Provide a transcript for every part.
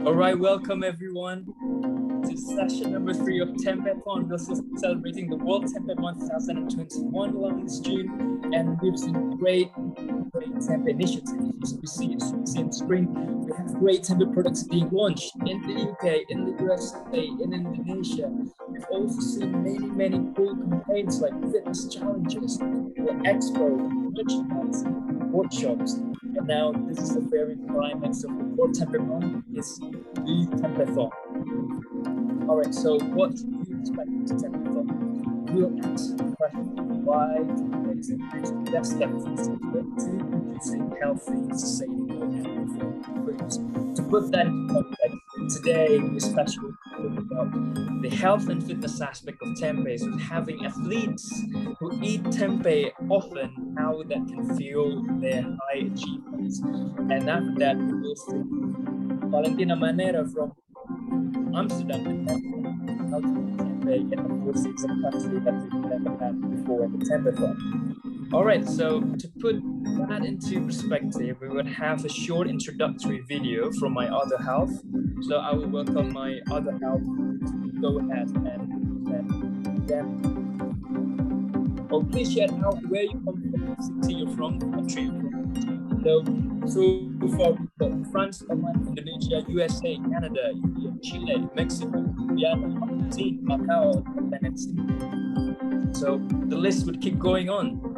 All right, welcome everyone to session number 3 of Tempethon. We're still celebrating the World Tempeh Month 2021 last June, and we've seen great Tempeh initiatives. We see in spring, we have great Tempeh products being launched in the UK, in the USA, in Indonesia. We've also seen many cool campaigns like fitness challenges, expo, merchandising, workshops. And now this is the very climax of the World Tempeh Month, is the Tempethon. All right, so what do you expect to Tempethon? We'll ask the question, why Tempeh is the best kept food secret to producing healthy, sustainable, and affordable foods. To put that into context, today we're especially talking about the health and fitness aspect of Tempeh, so having athletes who eat Tempeh often, how that can fuel their high achievements. And after that, we will see Valentina Manera from Amsterdam, how to eat Tempeh in the 4 seasons country that we've never had before in the Tempethon. All right, so to put that into perspective, we would have a short introductory video from my other half. So I will welcome my other half to go ahead and present them. Oh, please share out where you come from, the city you're from, the country you're from. So far we've got France, Ahnan, Indonesia, USA, Canada, India, Chile, Mexico, Guyana, Argentina, Macau, and Venezuela. So the list would keep going on.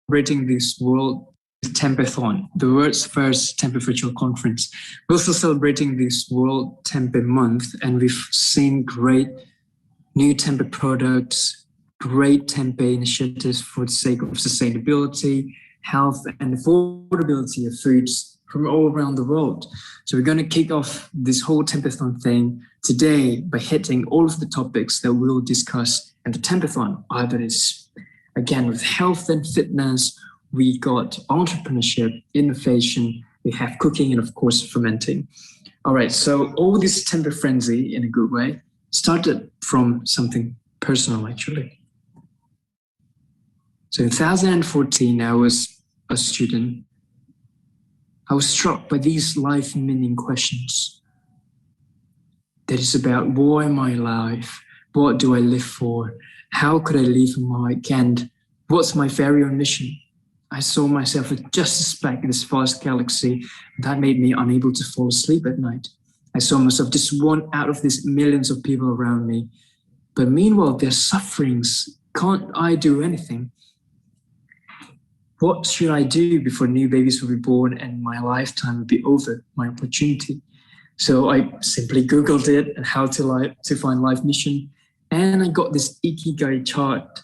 Celebrating this World Tempethon, the world's first Tempeh virtual conference. We're also celebrating this World Tempeh Month, and we've seen great new Tempeh products, great Tempeh initiatives for the sake of sustainability, health, and affordability of foods from all around the world. So we're going to kick off this whole Tempethon thing today by hitting all of the topics that we'll discuss in the Tempethon, either it's again, with health and fitness, we got entrepreneurship, innovation, we have cooking, and of course, fermenting. All right, so all this Tempeh frenzy, in a good way, started from something personal, actually. So in 2014, I was a student. I was struck by these life-meaning questions. That is about, why my life? What do I live for? How could I leave a mark? And what's my very own mission? I saw myself as just a speck in this vast galaxy. That made me unable to fall asleep at night. I saw myself just one out of these millions of people around me. But meanwhile, their sufferings, can't I do anything? What should I do before new babies will be born and my lifetime will be over, my opportunity? So I simply Googled it and how to find life mission. And I got this Ikigai chart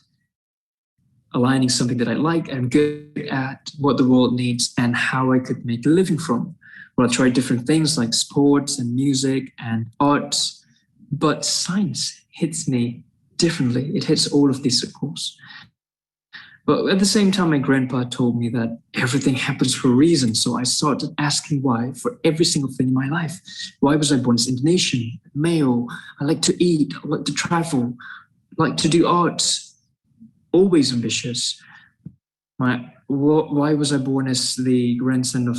aligning something that I like and good at, what the world needs, and how I could make a living from. Well, I tried different things like sports and music and arts, but science hits me differently. It hits all of these circles. But at the same time, my grandpa told me that everything happens for a reason. So I started asking why for every single thing in my life. Why was I born as Indonesian, male? I like to eat, I like to travel, I like to do arts, always ambitious. Why was I born as the grandson of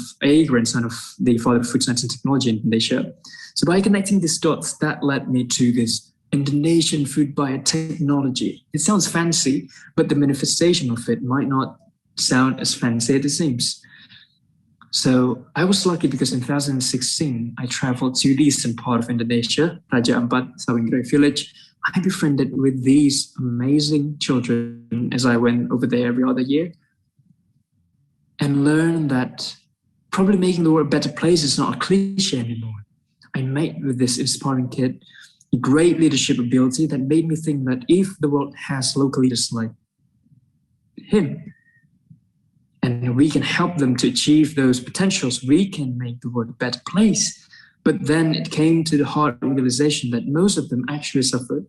the father of food science and technology in Indonesia? So by connecting these dots, that led me to this Indonesian food biotechnology. It sounds fancy, but the manifestation of it might not sound as fancy as it seems. So I was lucky because in 2016, I traveled to the eastern part of Indonesia, Raja Ampat, Sawingrai village. I befriended with these amazing children as I went over there every other year and learned that probably making the world a better place is not a cliche anymore. I met with this inspiring kid, a great leadership ability that made me think that if the world has local leaders like him, and we can help them to achieve those potentials, we can make the world a better place. But then it came to the hard realization that most of them actually suffered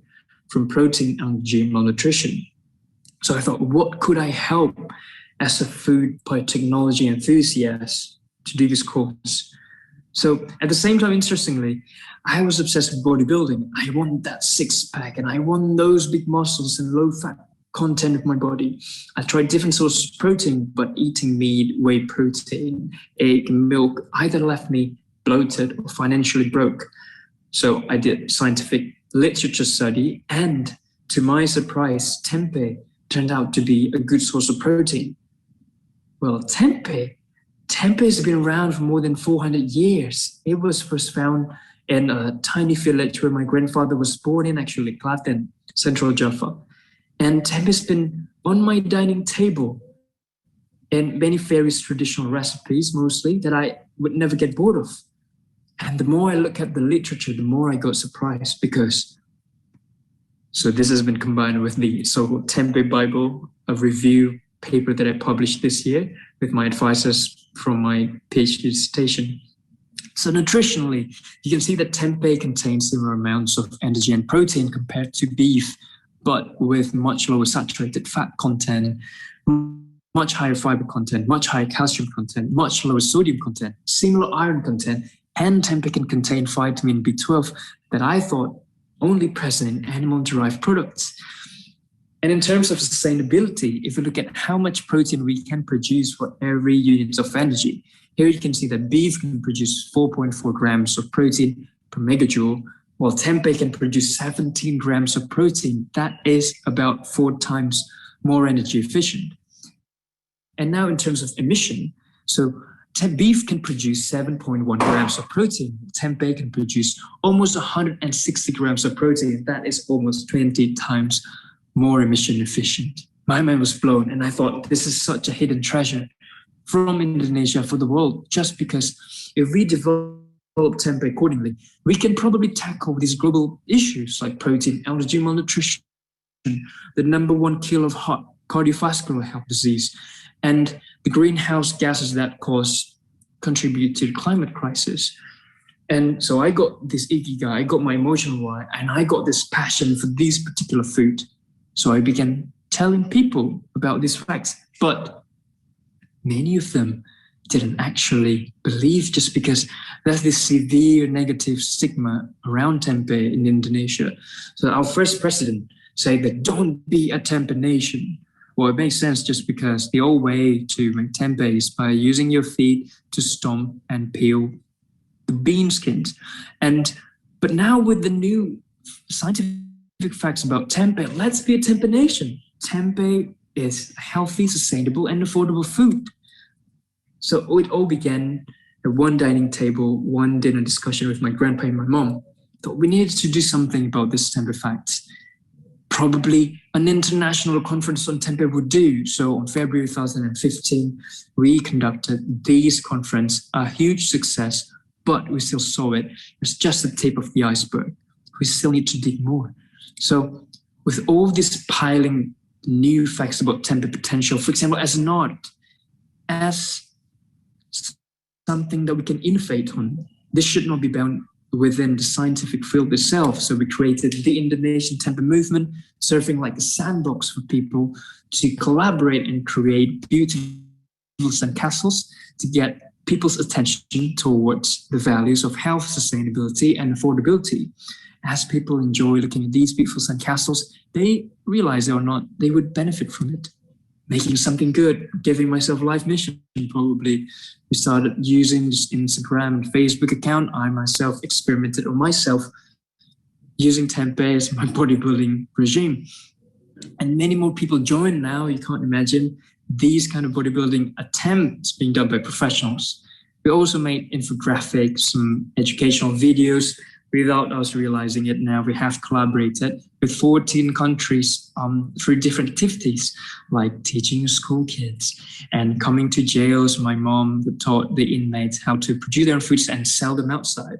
from protein and gene malnutrition. So I thought, what could I help as a food biotechnology enthusiast to do this course. So at the same time, interestingly, I was obsessed with bodybuilding. I wanted that six-pack and I wanted those big muscles and low-fat content of my body. I tried different sources of protein, but eating meat, whey protein, egg, milk either left me bloated or financially broke. So I did scientific literature study, and to my surprise, Tempeh turned out to be a good source of protein. Well, Tempeh has been around for more than 400 years. It was first found in a tiny village where my grandfather was born in, actually, Klaten, Central Java. And Tempeh has been on my dining table in many various traditional recipes, mostly, that I would never get bored of. And the more I look at the literature, the more I got surprised because, so this has been combined with the so-called Tempeh Bible, a review paper that I published this year with my advisors from my PhD dissertation. So nutritionally, you can see that Tempeh contains similar amounts of energy and protein compared to beef, but with much lower saturated fat content, much higher fiber content, much higher calcium content, much lower sodium content, similar iron content, and Tempeh can contain vitamin B12 that I thought only present in animal-derived products. And in terms of sustainability, if you look at how much protein we can produce for every unit of energy, here you can see that beef can produce 4.4 grams of protein per megajoule, while Tempeh can produce 17 grams of protein. That is about 4 times more energy efficient. And now in terms of emission, so beef can produce 7.1 grams of protein. Tempeh can produce almost 160 grams of protein. That is almost 20 times more emission efficient. My mind was blown, and I thought this is such a hidden treasure from Indonesia for the world, just because if we develop Tempeh accordingly, we can probably tackle these global issues like protein allergy, malnutrition, the number 1 killer of cardiovascular health disease, and the greenhouse gases that contribute to the climate crisis. And so I got this ikigai, I got my emotional why, and I got this passion for this particular food. So I began telling people about these facts, but many of them didn't actually believe, just because there's this severe negative stigma around Tempeh in Indonesia. So our first president said that don't be a Tempeh nation. Well, it makes sense just because the old way to make Tempeh is by using your feet to stomp and peel the bean skins. But now with the new scientific facts about Tempeh, let's be a Tempeh nation. Tempeh is healthy, sustainable, and affordable food. So it all began at one dining table, one dinner discussion with my grandpa and my mom. Thought we needed to do something about this Tempeh facts. Probably an international conference on Tempeh would do. So on February 2015, we conducted this conference, a huge success, but we still saw it. It's just the tip of the iceberg. We still need to dig more. So with all this piling new facts about Tempeh potential, for example, as an art, as something that we can innovate on, this should not be bound within the scientific field itself. So we created the Indonesian Tempeh movement, serving like a sandbox for people to collaborate and create beautiful sandcastles to get people's attention towards the values of health, sustainability, and affordability. As people enjoy looking at these beautiful sandcastles, they realize they would benefit from it. Making something good, giving myself a life mission, probably. We started using this Instagram and Facebook account. I myself experimented on myself using Tempeh as my bodybuilding regime. And many more people join now. You can't imagine these kind of bodybuilding attempts being done by professionals. We also made infographics, some educational videos. Without us realizing it now, we have collaborated with 14 countries through different activities, like teaching school kids and coming to jails. My mom taught the inmates how to produce their own foods and sell them outside.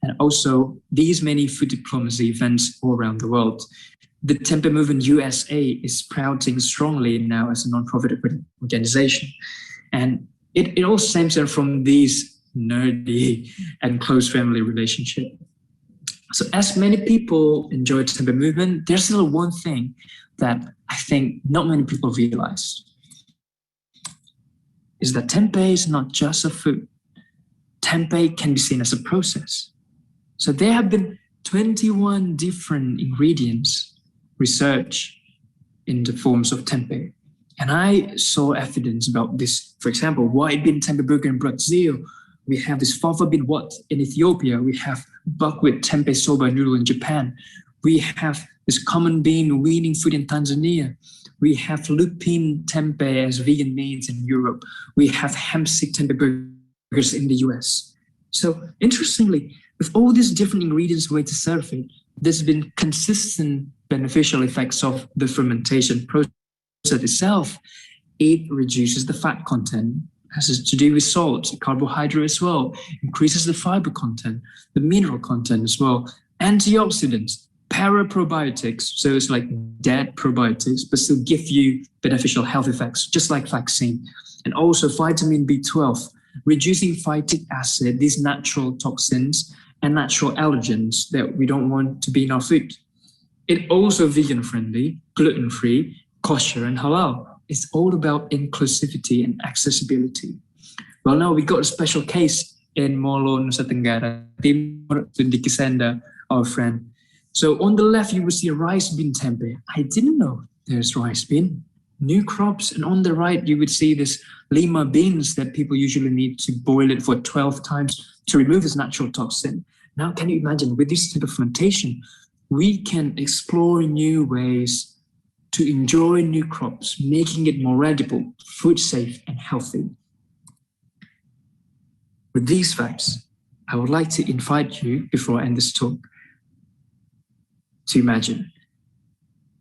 And also these many food diplomacy events all around the world. The Tempeh Movement USA is sprouting strongly now as a non-profit organization. And it all stems from these nerdy and close family relationship. So as many people enjoy the Tempeh movement, there's still one thing that I think not many people realize. is that tempeh is not just a food. Tempeh can be seen as a process. So there have been 21 different ingredients researched in the forms of tempeh. And I saw evidence about this. For example, white bean tempeh burger in Brazil. We have this fava bean wat in Ethiopia. We have buckwheat tempeh soba noodle in Japan. We have this common bean weaning food in Tanzania. We have lupin tempeh as vegan meats in Europe. We have hemp seed tempeh burgers in the US. So interestingly, with all these different ingredients way to serve it, there's been consistent beneficial effects of the fermentation process itself. It reduces the fat content, has to do with salt, carbohydrate as well, increases the fiber content, the mineral content as well, antioxidants, paraprobiotics, so it's like dead probiotics, but still give you beneficial health effects, just like vaccine. And also vitamin B12, reducing phytic acid, these natural toxins and natural allergens that we don't want to be in our food. It also vegan-friendly, gluten-free, kosher and halal. It's all about inclusivity and accessibility. Well, now we got a special case in Molo, Nusa Tenggara Timur, di Kisenda, our friend. So on the left, you will see a rice bean tempeh. I didn't know there's rice bean, new crops. And on the right, you would see this lima beans that people usually need to boil it for 12 times to remove this natural toxin. Now, can you imagine with this type of fermentation, we can explore new ways to enjoy new crops, making it more edible, food safe, and healthy. With these facts, I would like to invite you, before I end this talk, to imagine.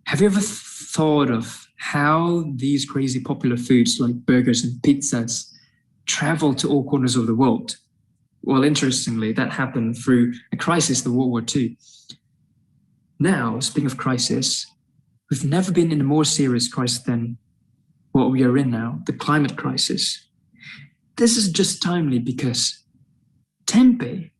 Have you ever thought of how these crazy popular foods like burgers and pizzas travel to all corners of the world? Well, interestingly, that happened through a crisis, the World War II. Now, speaking of crisis, we've never been in a more serious crisis than what we are in now, the climate crisis. This is just timely because tempeh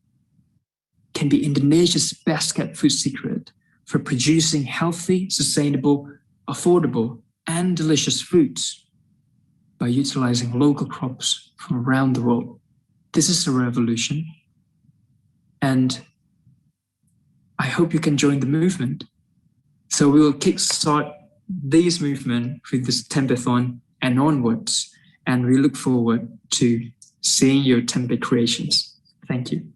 can be Indonesia's best kept food secret for producing healthy, sustainable, affordable, and delicious foods by utilizing local crops from around the world. This is a revolution, and I hope you can join the movement. So we will kickstart this movement with this Tempethon and onwards, and we look forward to seeing your Tempeh creations. Thank you.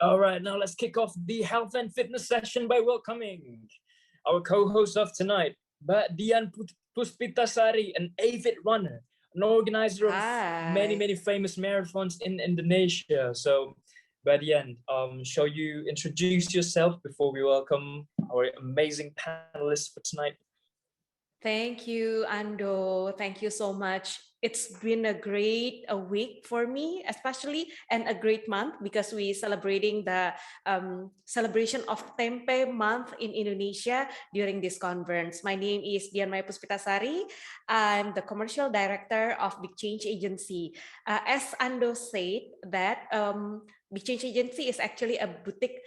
All right, now let's kick off the health and fitness session by welcoming our co-host of tonight, Dian Puspitasari, an avid runner, an organizer of many famous marathons in Indonesia. So, Dian, shall you introduce yourself before we welcome our amazing panelists for tonight? Thank you, Ando. Thank you so much. It's been a great week for me, especially, and a great month because we're celebrating the celebration of Tempe month in Indonesia during this conference. My name is Dian Puspitasari. I'm the commercial director of Big Change Agency. As Ando said, that Big Change Agency is actually a boutique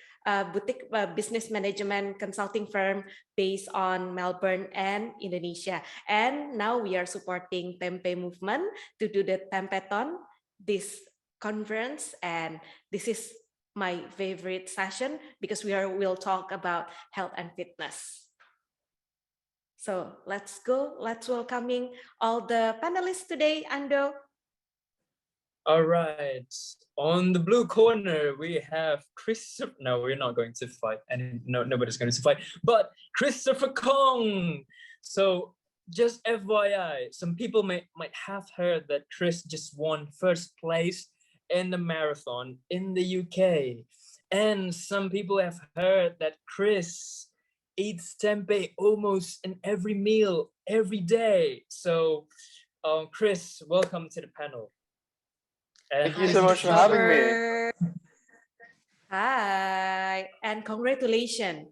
business management consulting firm based on Melbourne and Indonesia. And now we are supporting Tempe movement to do the Tempethon, this conference. And this is my favorite session because we'll talk about health and fitness. So let's go. Let's welcoming all the panelists today, Ando. All right. On the blue corner, we have Christopher. No, we're not going to fight. And nobody's going to fight. But Christopher Kong. So just FYI, some people might have heard that Chris just won first place in the marathon in the UK. And some people have heard that Chris eats tempeh almost in every meal, every day. So Chris, welcome to the panel. Thank you so much for having me. Hi, and congratulations.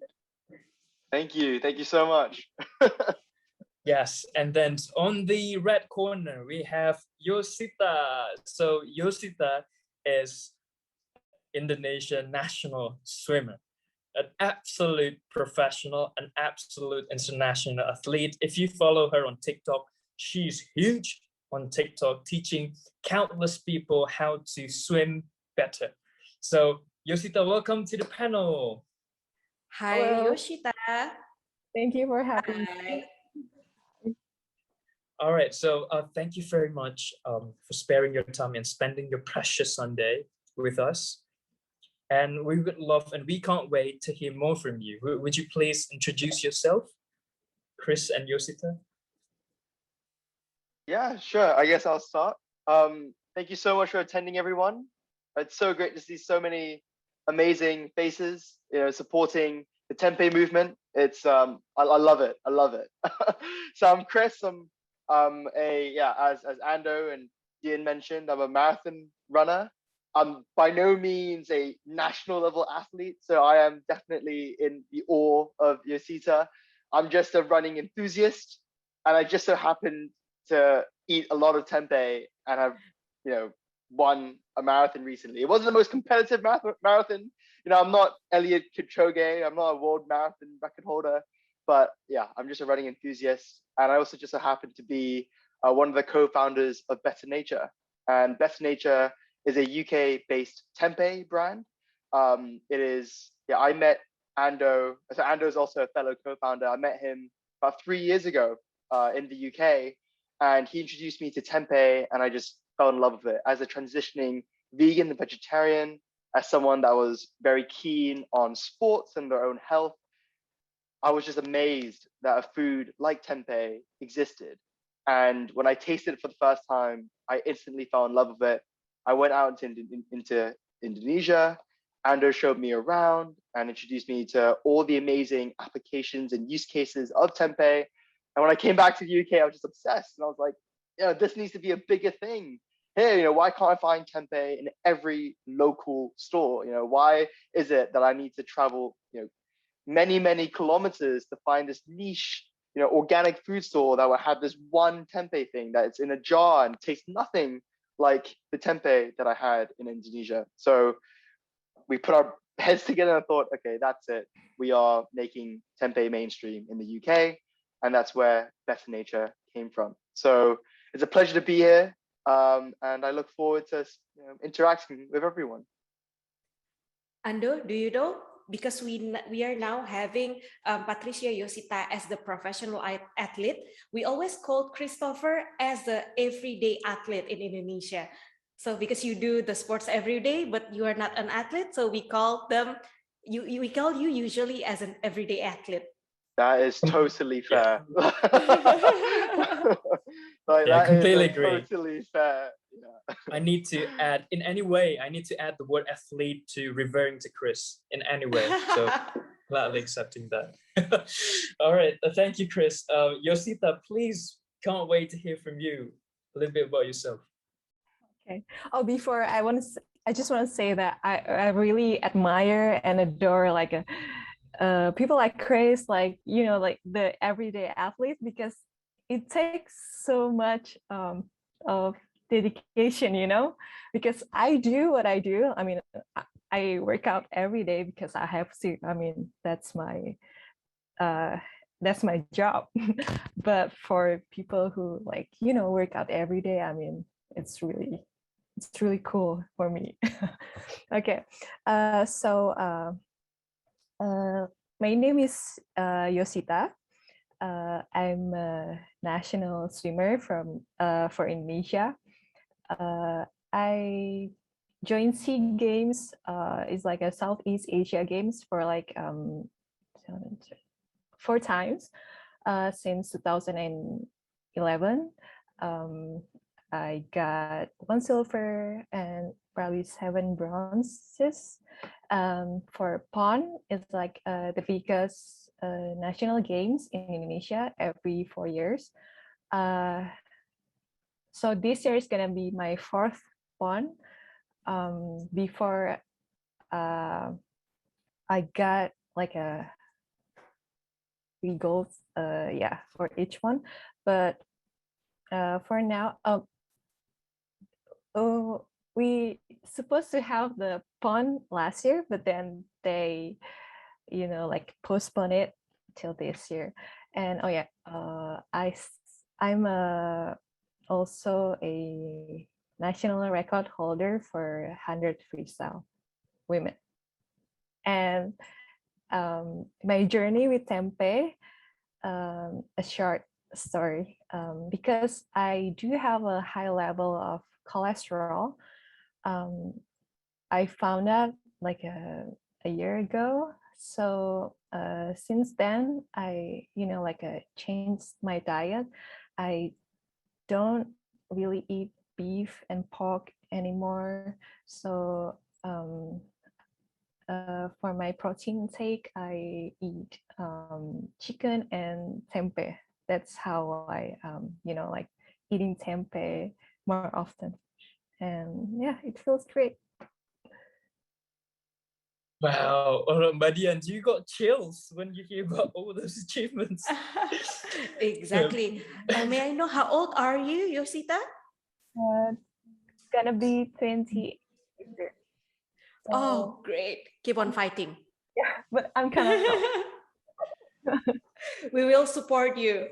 Thank you so much. Yes, and then on the red corner, we have Yosita. So Yosita is Indonesian National Swimmer, an absolute professional, an absolute international athlete. If you follow her on TikTok, She's huge on TikTok, teaching countless people how to swim better. So Yosita, welcome to the panel. Hi, Hello. Yoshita. Thank you for having Hi. me. All right, so thank you very much for sparing your time and spending your precious Sunday with us. And we would love, and we can't wait to hear more from you. Would you please introduce yourself, Chris and Yosita? Yeah, sure. I guess I'll start. Thank you so much for attending, everyone. It's so great to see so many amazing faces, supporting the Tempeh movement. It's I love it. I love it. So I'm Chris. I'm as Ando and Dian mentioned, I'm a marathon runner. I'm by no means a national level athlete, so I am definitely in the awe of Yosita. I'm just a running enthusiast, and I just so happened to eat a lot of tempeh and have, won a marathon recently. It wasn't the most competitive marathon. I'm not Eliud Kipchoge. I'm not a world marathon record holder, but yeah, I'm just a running enthusiast. And I also just so happen to be one of the co-founders of Better Nature. And Better Nature is a UK-based tempeh brand. It is, I met Ando. So Ando is also a fellow co-founder. I met him about 3 years ago in the UK, and he introduced me to tempeh, and I just fell in love with it. As a transitioning vegan and vegetarian, as someone that was very keen on sports and their own health, I was just amazed that a food like tempeh existed. And when I tasted it for the first time, I instantly fell in love with it. I went out into Indonesia. Ando showed me around and introduced me to all the amazing applications and use cases of tempeh. And when I came back to the UK, I was just obsessed. And I was like, this needs to be a bigger thing. Here, why can't I find tempeh in every local store? Why is it that I need to travel, many, many kilometers to find this niche, organic food store that will have this one tempeh thing that it's in a jar and tastes nothing like the tempeh that I had in Indonesia. So we put our heads together and thought, okay, that's it. We are making tempeh mainstream in the UK, and that's where Better Nature came from. So it's a pleasure to be here, and I look forward to interacting with everyone. Ando, do you know? Because we are now having Patricia Yosita as the professional athlete. We always called Christopher as the everyday athlete in Indonesia. So because you do the sports every day, but you are not an athlete, so we call them. We call you usually as an everyday athlete. That is totally fair. I completely agree. Totally fair. Yeah. I need to add the word athlete to referring to Chris in any way. So gladly accepting that. All right. Thank you, Chris. Yosita, please, can't wait to hear from you a little bit about yourself. Okay. Oh, before I just want to say that I really admire and adore people like Chris, like the everyday athletes, because it takes so much of dedication, because I do what I do. I mean, I work out every day because I have to. I mean, that's my job. But for people who work out every day, I mean, it's really cool for me. Okay, so my name is Yosita. I'm a national swimmer for Indonesia. I joined SEA Games. It's like a Southeast Asia Games for 4 times since 2011. I got 1 silver and probably 7 bronzes. For PON, it's like the biggest national games in Indonesia every 4 years. So this year is gonna be my 4th PON. Before I got like a 3 goals, for each one. But for now, we supposed to have the PON last year, but then they, postpone it till this year. And I I'm also a national record holder for 100 freestyle women. And my journey with Tempeh, a short story, because I do have a high level of cholesterol. I found out like a year ago. So since then, I changed my diet. I don't really eat beef and pork anymore. So for my protein intake, I eat chicken and tempeh. That's how I, like eating tempeh more often. And yeah, it feels great. Wow, Mbak Dian, you got chills when you hear about all those achievements. Exactly. May I know how old are you, Yosita? It's gonna be 20. So, oh, great. Keep on fighting. yeah, but I'm kind of We will support you.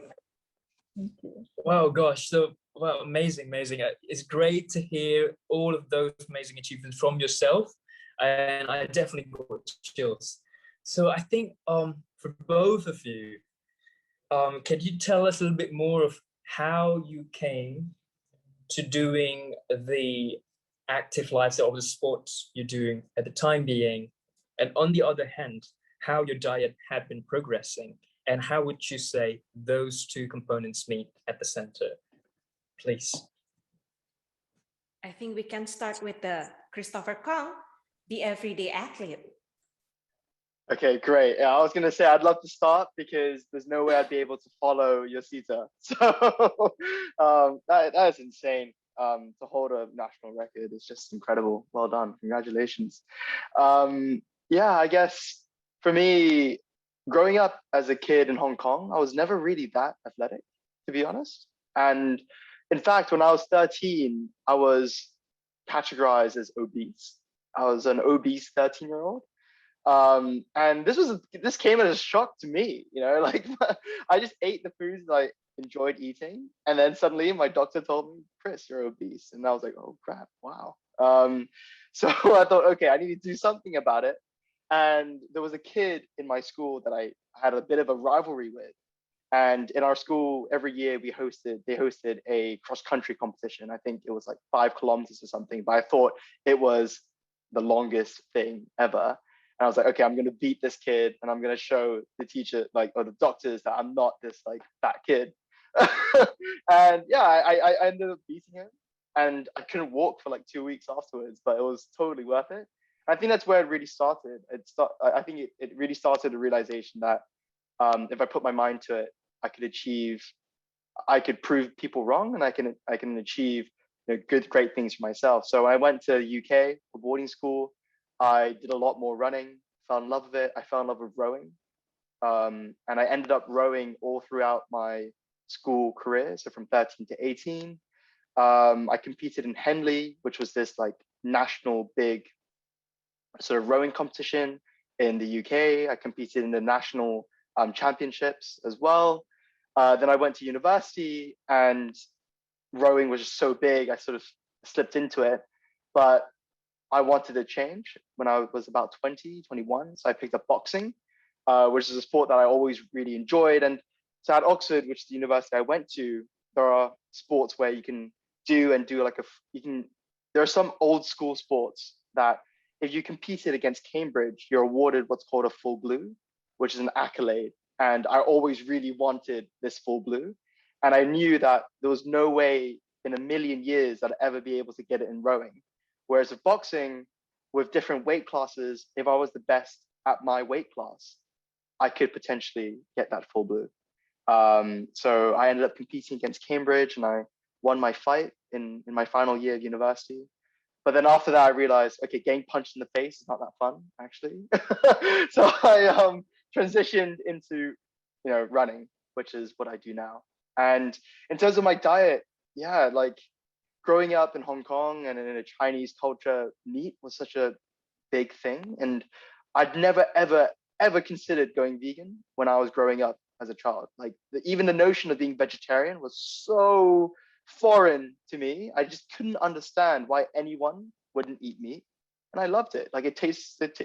Thank you. Wow, gosh. So, wow, amazing, amazing. It's great to hear all of those amazing achievements from yourself. And I definitely got chills. So I think for both of you, can you tell us a little bit more of how you came to doing the active lifestyle of the sports you're doing at the time being, and on the other hand, how your diet had been progressing, and how would you say those two components meet at the center, please? I think we can start with the Christopher Kong, the everyday athlete. Okay, great. Yeah, I was gonna say I'd love to start because there's no way I'd be able to follow Yosita. So that is insane. To hold a national record is just incredible. Well done. Congratulations. Yeah, I guess for me, growing up as a kid in Hong Kong, I was never really that athletic, to be honest. And in fact, when I was 13, I was categorized as obese. I was an obese 13-year-old. And this came as a shock to me, like I just ate the foods that I enjoyed eating, and then suddenly my doctor told me, Chris, you're obese. And I was like, oh crap, wow. So I thought, okay, I need to do something about it. And there was a kid in my school that I had a bit of a rivalry with. And in our school, every year they hosted a cross-country competition. I think it was like 5 kilometers or something, but I thought it was the longest thing ever. And I was like, okay, I'm going to beat this kid, and I'm going to show the teacher, or the doctors, that I'm not this fat kid. And yeah, I ended up beating him, and I couldn't walk for 2 weeks afterwards, but it was totally worth it. I think that's where it really started. I think it really started a realization that if I put my mind to it, I could prove people wrong, and I can achieve great things for myself. So I went to UK for boarding school. I did a lot more running, fell in love with it. I fell in love with rowing. And I ended up rowing all throughout my school career. So from 13 to 18, I competed in Henley, which was this national big sort of rowing competition in the UK. I competed in the national championships as well. Then I went to university, and rowing was just so big, I sort of slipped into it. But I wanted to change when I was about 20, 21. So I picked up boxing, which is a sport that I always really enjoyed. And so at Oxford, which is the university I went to, there are sports where you can there are some old school sports that if you competed against Cambridge, you're awarded what's called a full blue, which is an accolade. And I always really wanted this full blue. And I knew that there was no way in a million years that I'd ever be able to get it in rowing. Whereas with boxing, with different weight classes, if I was the best at my weight class, I could potentially get that full blue. So I ended up competing against Cambridge, and I won my fight in my final year of university. But then after that, I realized, okay, getting punched in the face is not that fun, actually. So I transitioned into, running, which is what I do now. And in terms of my diet, yeah, growing up in Hong Kong and in a Chinese culture, meat was such a big thing. And I'd never, ever, ever considered going vegan when I was growing up as a child. Like even the notion of being vegetarian was so foreign to me. I just couldn't understand why anyone wouldn't eat meat, and I loved it. Like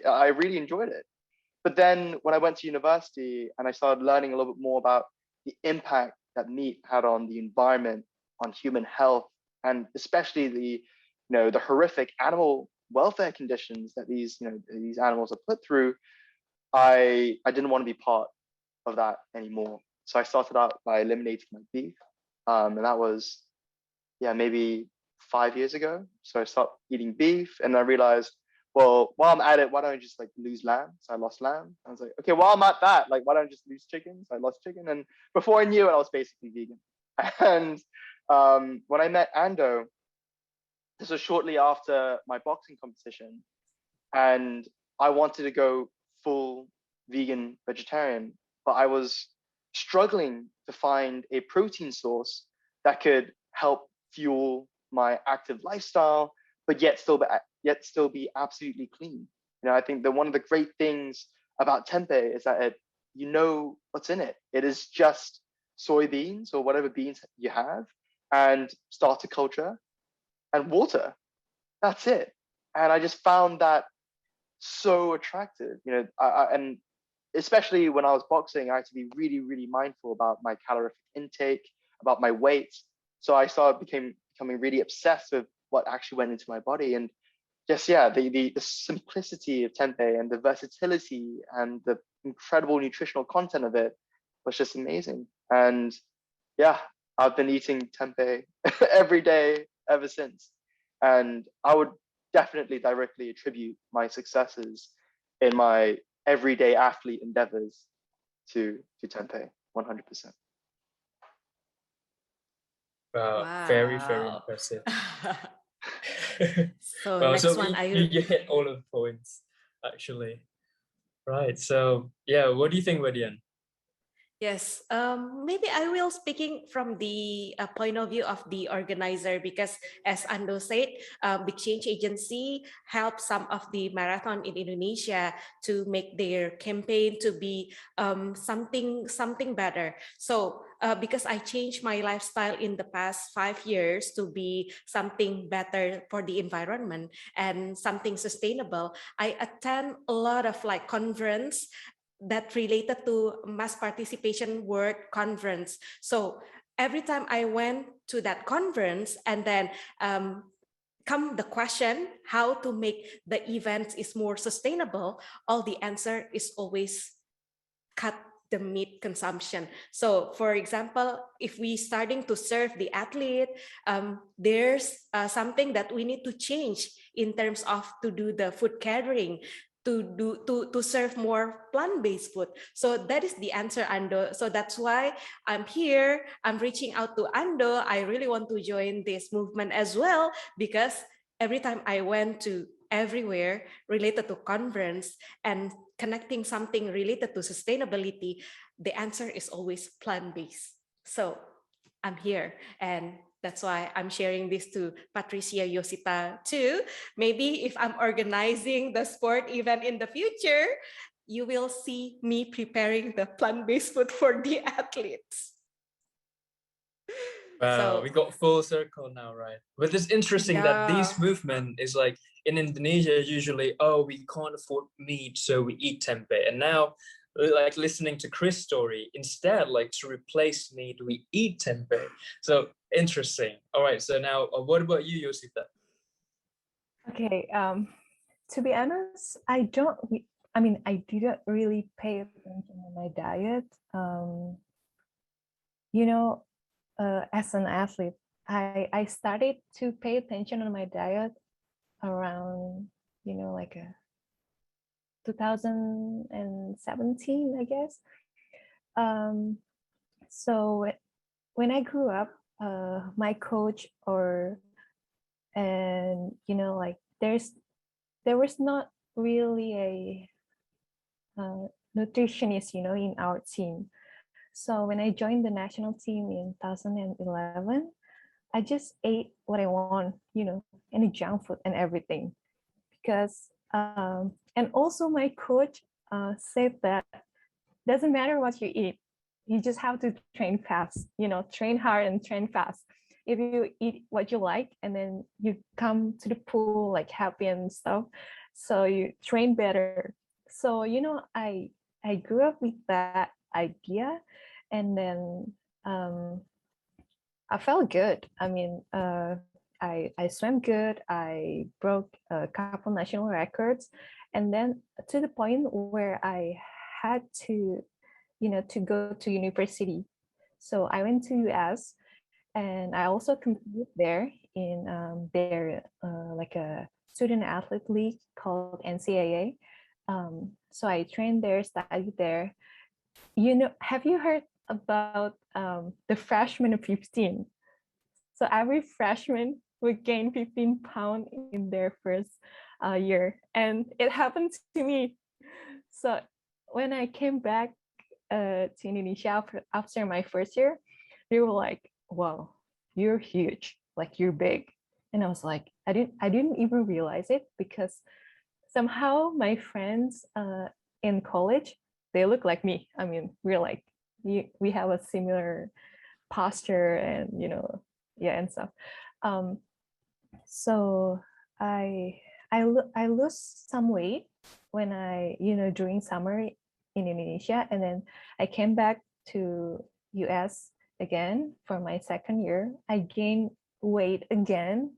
I really enjoyed it. But then when I went to university and I started learning a little bit more about the impact that meat had on the environment, on human health, and especially the horrific animal welfare conditions that these animals are put through, I didn't want to be part of that anymore. So I started out by eliminating my beef, and that was maybe 5 years ago. So I stopped eating beef, and I realized, well, while I'm at it, why don't I just like lose lamb? So I lost lamb. I was like, okay, while I'm at that, like, why don't I just lose chicken? So I lost chicken, and before I knew it, I was basically vegan. And when I met Ando, this was shortly after my boxing competition, and I wanted to go full vegan vegetarian, but I was struggling to find a protein source that could help fuel my active lifestyle, but yet still be absolutely clean. I think that one of the great things about tempeh is that you know what's in it. It is just soybeans or whatever beans you have, and starter culture and water. That's it. And I just found that so attractive. And especially when I was boxing, I had to be really, really mindful about my calorific intake, about my weight. So I becoming really obsessed with what actually went into my body. And just the simplicity of tempeh and the versatility and the incredible nutritional content of it was just amazing. And I've been eating tempeh every day ever since. And I would definitely directly attribute my successes in my everyday athlete endeavors to tempeh, 100%. Wow. Very, very impressive. So Well, next so one, you hit all of the points, actually. Right. So yeah, what do you think, Dian? Yes, maybe I will speaking from the point of view of the organizer, because as Ando said, Big Change Agency helped some of the marathon in Indonesia to make their campaign to be something better. So because I changed my lifestyle in the past 5 years to be something better for the environment and something sustainable, I attend a lot of like conference that related to mass participation world conference. So every time I went to that conference, and then come the question how to make the events is more sustainable, all the answer is always cut the meat consumption. So for example, if we starting to serve the athlete, there's something that we need to change in terms of to do the food catering, to serve more plant-based food. So that is the answer, Ando. So that's why I'm here. I'm reaching out to Ando. I really want to join this movement as well, because every time I went to everywhere related to conference and connecting something related to sustainability, the answer is always plant-based. So I'm here, and that's why I'm sharing this to Patricia Yosita too. Maybe if I'm organizing the sport event in the future, you will see me preparing the plant-based food for the athletes. Wow, we got full circle now, right? But it's interesting that this movement is like in Indonesia, usually, oh, we can't afford meat, so we eat tempeh. And now, like listening to Chris' story, instead, like to replace meat, we eat tempeh. So interesting. All right, so now what about you, Yosita? Okay, to be honest, I didn't really pay attention to my diet. As an athlete, I started to pay attention on my diet around, like 2017, I guess. So when I grew up, my coach there was not really a nutritionist, in our team. So when I joined the national team in 2011, I just ate what I want, any junk food and everything. Because, and also my coach said that doesn't matter what you eat, you just have to train fast, train hard and train fast. If you eat what you like and then you come to the pool like happy and stuff, so you train better. So I grew up with that idea, and then I felt good. I mean, I swam good. I broke a couple national records, and then to the point where I had to, to go to university. So I went to US, and I also competed there in their like a student athlete league called NCAA. So I trained there, studied there. Have you heard about the freshman of 15? So every freshman would gain 15 pounds in their first year. And it happened to me. So when I came back to Indonesia after my first year, they were like, wow, you're huge, like you're big. And I was like, I didn't even realize it, because somehow my friends in college, they look like me. I mean, we're like, we have a similar posture and, yeah, and stuff. So I lose some weight when I, during summer in Indonesia, and then I came back to US again for my second year. I gained weight again.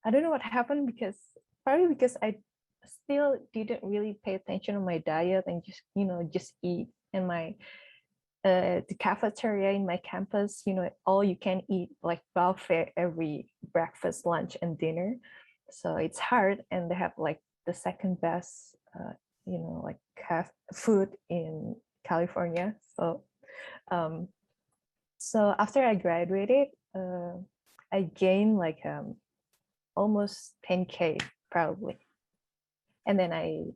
I don't know what happened, probably because I still didn't really pay attention to my diet and just eat. And the cafeteria in my campus, all you can eat, like buffet every breakfast, lunch, and dinner. So it's hard, and they have like the second best, like food in California. So after I graduated, I gained like almost 10K probably, and then I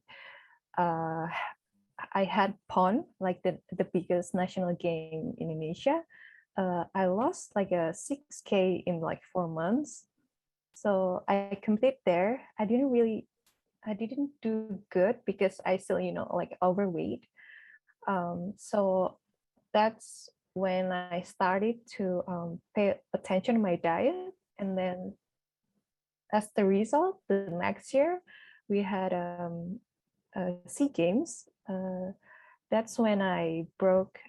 had PON, like the biggest national game in Indonesia. I lost like a 6K in like 4 months. So I competed there. I didn't do good because I still, like overweight. So that's when I started to pay attention to my diet. And then as the result, the next year we had SEA Games. That's when I broke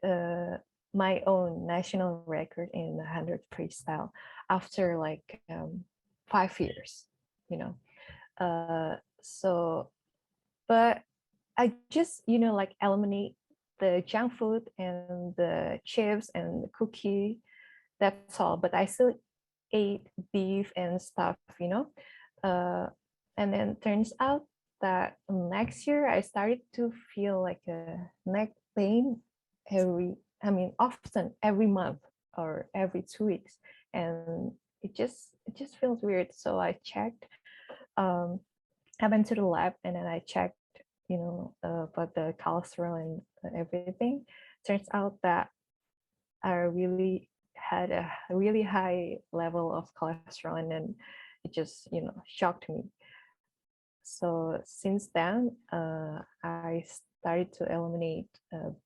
my own national record in 100 freestyle after like 5 years, So, but I just, like eliminate the junk food and the chips and the cookie. That's all. But I still ate beef and stuff, and then turns out that next year I started to feel like a neck pain often every month or every 2 weeks, and it just feels weird. So I checked. I went to the lab, and then I checked, about the cholesterol and everything. Turns out that I really had a really high level of cholesterol, and then it just, shocked me. So since then, I started to eliminate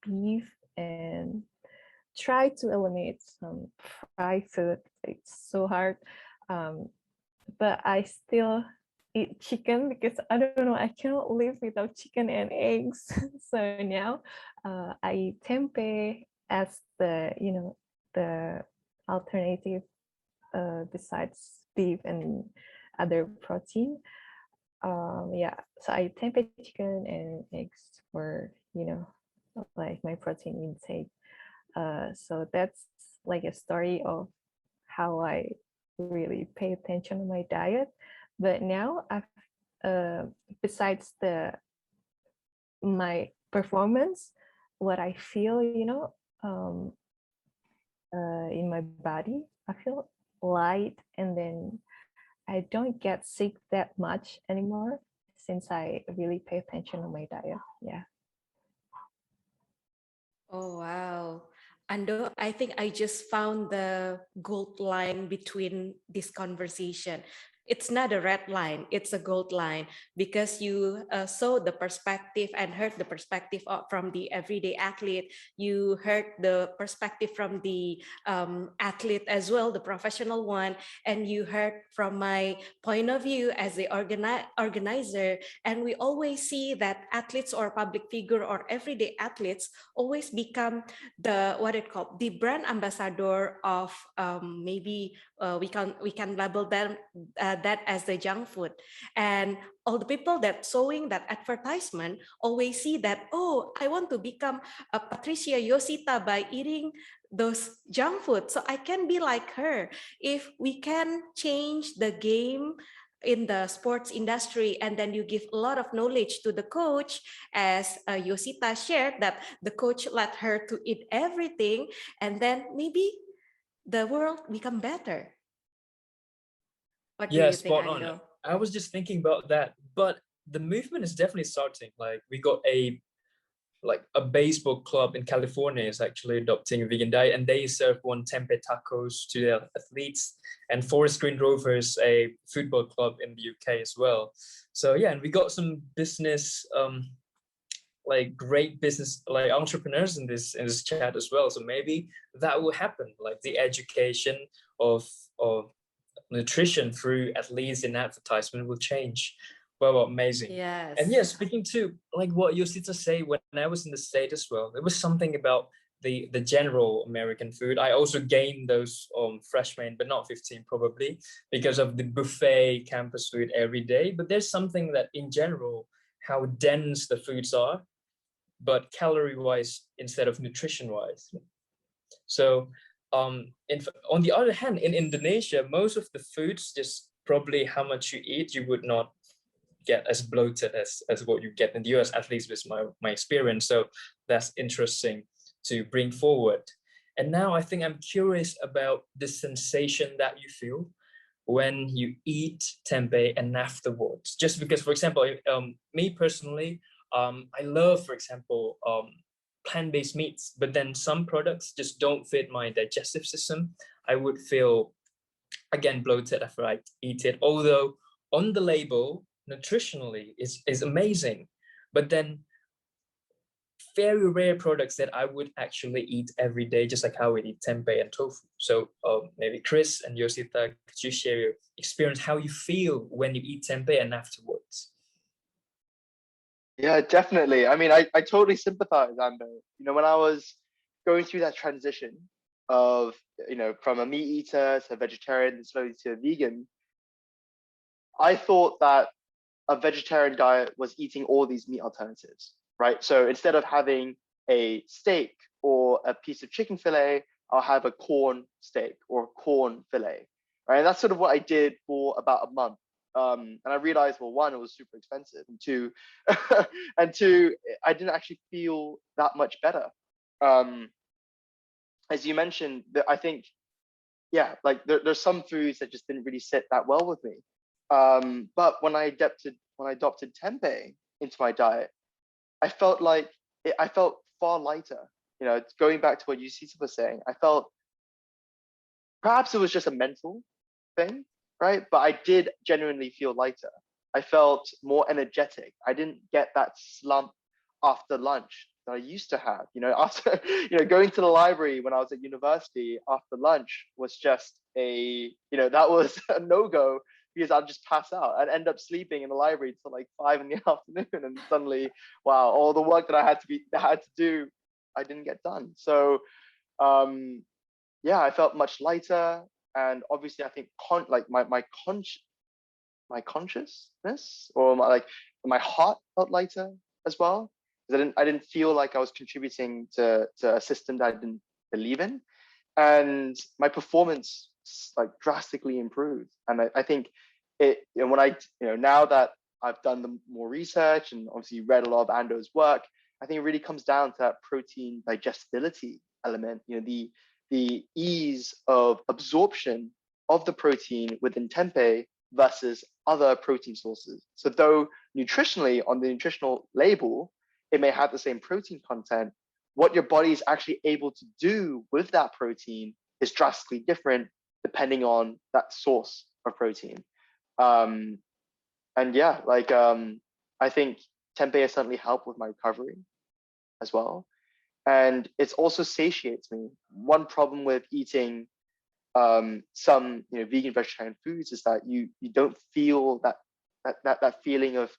beef and try to eliminate some fried food. It's so hard, but I still eat chicken because I don't know, I cannot live without chicken and eggs. So now I eat tempeh as the the alternative besides beef and other protein. Yeah, so I eat tempeh chicken and eggs for like my protein intake. So that's like a story of how I really pay attention to my diet. But now I've besides my performance, what I feel, in my body, I feel light, and then I don't get sick that much anymore since I really pay attention to my diet. Yeah. Oh, wow. Ando, I think I just found the gold line between this conversation. it's not a red line, it's a gold line, because you saw the perspective and heard the perspective from the everyday athlete. You heard the perspective from the athlete as well, the professional one, and you heard from my point of view as the organizer. And we always see that athletes or public figure or everyday athletes always become the what it called the brand ambassador of maybe we can label them that as the junk food. And all the people that sewing that advertisement always see that, oh, I want to become a Patricia Yosita by eating those junk food, so I can be like her. If we can change the game in the sports industry, and then you give a lot of knowledge to the coach, as Yosita shared, that the coach let her to eat everything, and then maybe the world become better. What do Yeah, you think, spot on. Ando? I was just thinking about that, but the movement is definitely starting. Like we got a baseball club in California is actually adopting a vegan diet, and they serve one Tempeh tacos to their athletes. And Forest Green Rovers, a football club in the UK as well. So yeah, and we got some business, like great business, like entrepreneurs in this chat as well. So maybe that will happen, like the education of nutrition through athletes in advertisement will change. Well, amazing. Yes. And yeah, speaking to like what Yosita say, when I was in the States as well, there was something about the general American food. I also gained those freshmen, but not 15 probably, because of the buffet campus food every day. But there's something that in general, how dense the foods are, but calorie wise instead of nutrition wise. So on the other hand, in Indonesia, most of the foods, just probably how much you eat, you would not get as bloated as what you get in the US, at least with my experience. So that's interesting to bring forward. And now I think I'm curious about the sensation that you feel when you eat tempeh and afterwards. Just because, for example, me personally, I love, for example, plant-based meats, but then some products just don't fit my digestive system. I would feel, again, bloated after I eat it, although on the label, nutritionally is amazing. But then very rare products that I would actually eat every day, just like how we eat tempeh and tofu. So maybe Chris and Yosita, could you share your experience, how you feel when you eat tempeh and afterwards? Yeah, definitely. I mean, I totally sympathize, Amber. When I was going through that transition of, from a meat eater to a vegetarian and slowly to a vegan, I thought that a vegetarian diet was eating all these meat alternatives, right? So instead of having a steak or a piece of chicken fillet, I'll have a corn steak or a corn fillet, right? And that's sort of what I did for about a month. And I realized, well, one, it was super expensive, and two, I didn't actually feel that much better. As you mentioned, I think, yeah, like there's some foods that just didn't really sit that well with me. But when I adopted tempeh into my diet, I felt I felt far lighter. Going back to what Yosita was saying, I felt perhaps it was just a mental thing, right? But I did genuinely feel lighter. I felt more energetic. I didn't get that slump after lunch that I used to have. After going to the library when I was at university after lunch was just that was a no-go, because I'd just pass out. I'd end up sleeping in the library till like 5 in the afternoon, and suddenly, wow, all the work that I had to do, I didn't get done. So yeah, I felt much lighter. And obviously I think my consciousness, or my heart felt lighter as well, because I didn't feel like I was contributing to a system that I didn't believe in, and my performance drastically improved. And I think when now that I've done the more research and obviously read a lot of Ando's work, I think it really comes down to that protein digestibility element. The ease of absorption of the protein within tempeh versus other protein sources. So though nutritionally on the nutritional label, it may have the same protein content, what your body is actually able to do with that protein is drastically different depending on that source of protein. And yeah, like I think tempeh has certainly helped with my recovery as well. And it also satiates me. One problem with eating some vegan vegetarian foods is that you don't feel that feeling of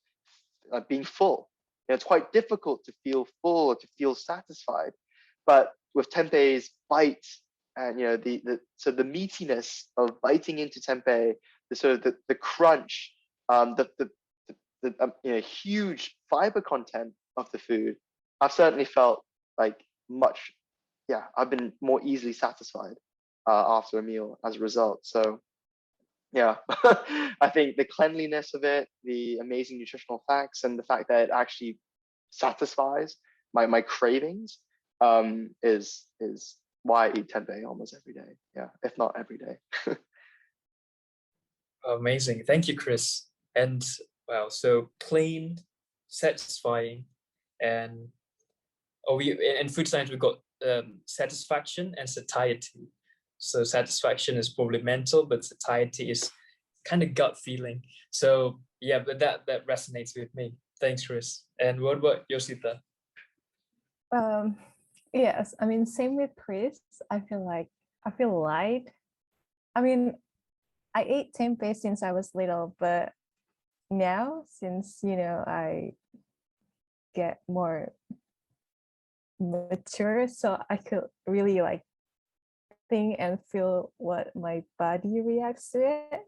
being full. It's quite difficult to feel full or to feel satisfied. But with tempeh's bite and the meatiness of biting into tempeh, the sort of the crunch, the huge fiber content of the food, I've certainly felt like I've been more easily satisfied after a meal as a result. So yeah, I think the cleanliness of it, the amazing nutritional facts, and the fact that it actually satisfies my cravings is why I eat tempeh almost every day. Yeah, if not every day. Amazing. Thank you, Chris. And wow, so clean, satisfying, and in food science we've got satisfaction and satiety. So satisfaction is probably mental, but satiety is kind of gut feeling. So yeah, but that resonates with me. Thanks, Chris. And what about Yosita? Yes, I mean, same with Chris. I feel light. I mean, I ate tempeh since I was little, but now since I get more mature, so I could really like think and feel what my body reacts to it.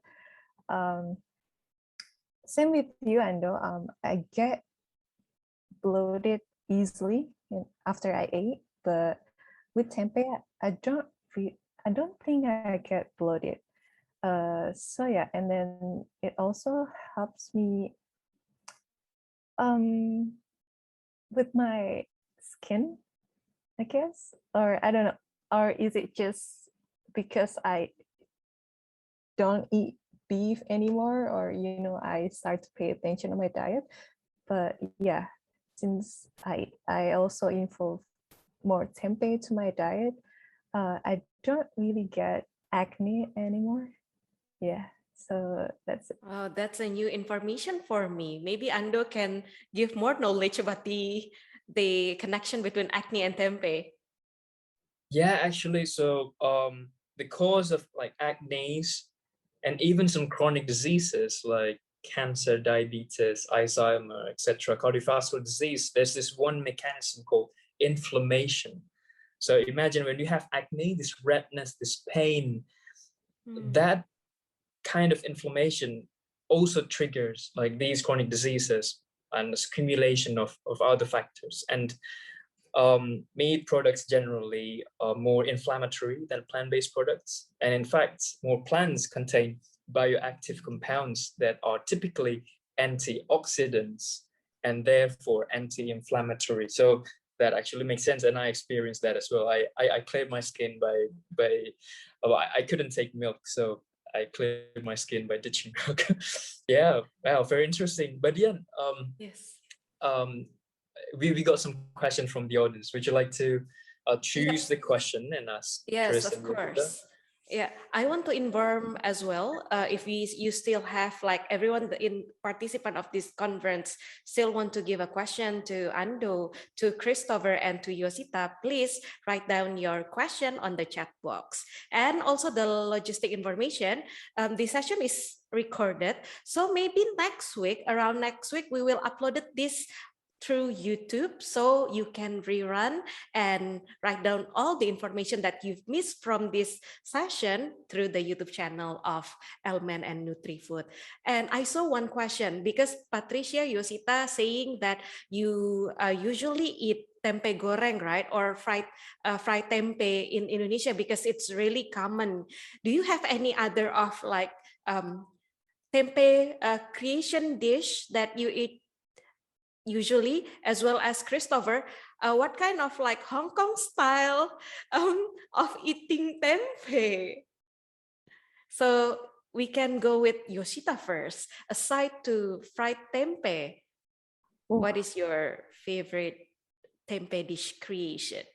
Same with you, Ando. I get bloated easily after I ate, but with tempeh, I don't think I get bloated. So yeah, and then it also helps me with my skin, I guess, or I don't know, or is it just because I don't eat beef anymore, or I start to pay attention to my diet. But yeah, since I also involve more tempeh to my diet, I don't really get acne anymore. Yeah, so that's it. Oh, that's a new information for me. Maybe Ando can give more knowledge about the connection between acne and tempeh. Yeah, actually, so the cause of like acne and even some chronic diseases like cancer, diabetes, Alzheimer, etc., cardiovascular disease, there's this one mechanism called inflammation. So imagine when you have acne, this redness, this pain, that kind of inflammation also triggers like these chronic diseases and accumulation of other factors. And meat products generally are more inflammatory than plant-based products. And in fact, more plants contain bioactive compounds that are typically antioxidants and therefore anti-inflammatory. So that actually makes sense. And I experienced that as well. I cleared my skin I couldn't take milk. So I cleared my skin by ditching milk. Yeah, wow, very interesting. But yeah, Yes. We got some questions from the audience. Would you like to choose the question and ask? Yes, Chris of course. Yeah, I want to inform as well. If you still have like everyone in participant of this conference still want to give a question to Ando, to Christopher, and to Yosita, please write down your question on the chat box. And also the logistic information. This session is recorded, so maybe around next week, we will upload this through YouTube, so you can rerun and write down all the information that you've missed from this session through the YouTube channel of Elman and NutriFood. And I saw one question because Patricia Yosita saying that you usually eat tempe goreng, right, or fried tempe in Indonesia because it's really common. Do you have any other of like tempe creation dish that you eat usually, as well as Christopher, what kind of like Hong Kong style of eating tempeh? So we can go with Yoshita first. Aside to fried tempeh, what is your favorite tempeh dish creation?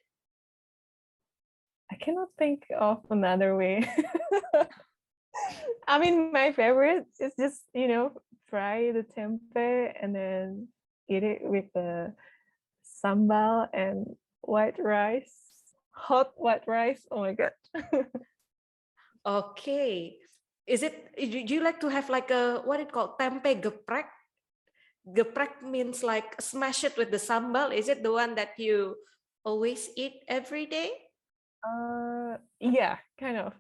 I cannot think of another way. I mean, my favorite is just, fry the tempeh and then eat it with the sambal and white rice, hot white rice. Oh my God. Okay. Do you like to have like a, what it called, tempe geprek? Geprek means like smash it with the sambal. Is it the one that you always eat every day? Yeah, kind of.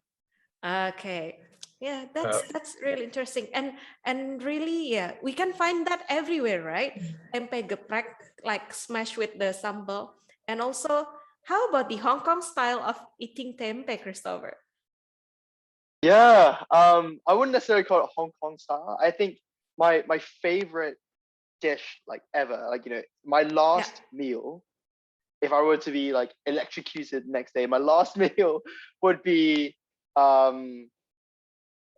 Okay. Yeah, Uh, that's really interesting. And really, yeah, we can find that everywhere, right? Tempe geprek, like smash with the sambal. And also, how about the Hong Kong style of eating tempe, Christopher? Yeah, I wouldn't necessarily call it Hong Kong style. I think my favorite dish like ever, like my Yeah. last meal, if I were to be like electrocuted next day, my last meal would be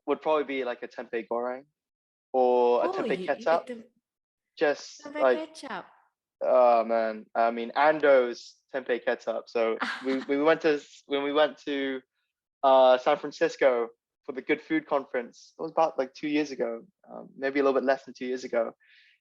would probably be like a tempeh goreng or a Oh, tempeh you ketchup. eat the Just tempe like, ketchup. oh man, I mean Ando's tempeh ketchup. So we went to when we went to San Francisco for the Good Food Conference. It was about like 2 years ago, maybe a little bit less than 2 years ago.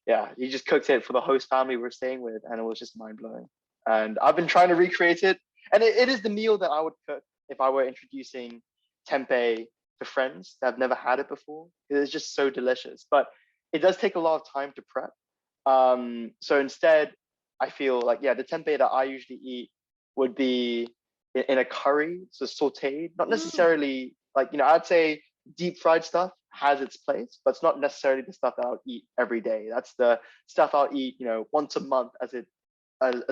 Yeah, he just cooked it for the host family we were staying with, and it was just mind blowing. And I've been trying to recreate it, and it is the meal that I would cook if I were introducing tempeh to friends that have never had it before. It is just so delicious, but it does take a lot of time to prep. So instead, I feel like, yeah, the tempeh that I usually eat would be in a curry, so sauteed, not Mm. necessarily like, I'd say deep fried stuff has its place, but it's not necessarily the stuff that I'll eat every day. That's the stuff I'll eat, once a month as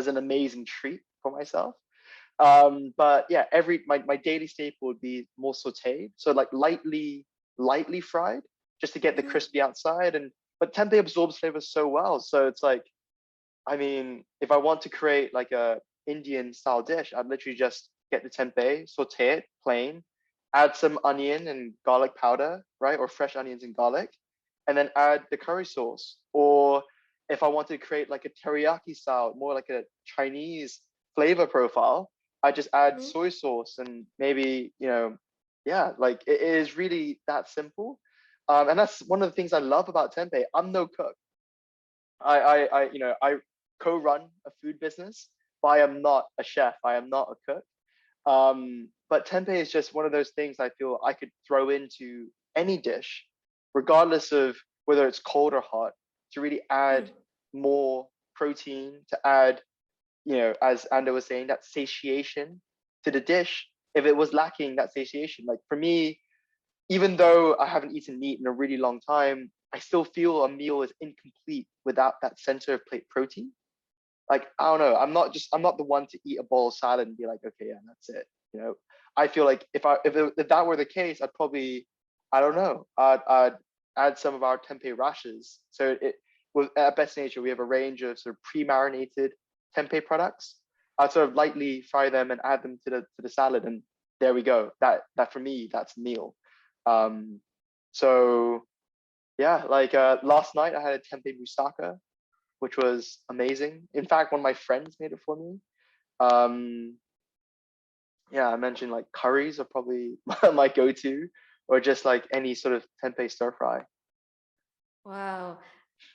an amazing treat for myself. But yeah, my daily staple would be more sauteed, so like lightly fried, just to get the Mm. crispy outside. And but tempeh absorbs flavor so well, so it's like, I mean, if I want to create like a Indian style dish, I'd literally just get the tempeh, saute it plain, add some onion and garlic powder, right? Or fresh onions and garlic, and then add the curry sauce. Or if I wanted to create like a teriyaki style, more like a Chinese flavor profile, I just add Mm. soy sauce and maybe, yeah, like it is really that simple. And that's one of the things I love about tempeh. I'm no cook. I co-run a food business, but I am not a chef. I am not a cook. But tempeh is just one of those things I feel I could throw into any dish, regardless of whether it's cold or hot, to really Mm. add more protein, to add, as Ando was saying, that satiation to the dish. If it was lacking that satiation, like for me, even though I haven't eaten meat in a really long time, I still feel a meal is incomplete without that center of plate protein. Like, I don't know, I'm not the one to eat a bowl of salad and be like, okay, yeah, that's it. I feel like if that were the case, I'd probably, I don't know, I'd add some of our tempeh rashes. So with at Best Nature, we have a range of sort of pre-marinated tempeh products. I'd sort of lightly fry them and add them to the salad, and there we go. That for me, that's a meal. Um, so yeah, like last night I had a tempeh moussaka, which was amazing. In fact, one of my friends made it for me. Um, yeah, I mentioned like curries are probably my go-to, or just like any sort of tempeh stir fry. Wow.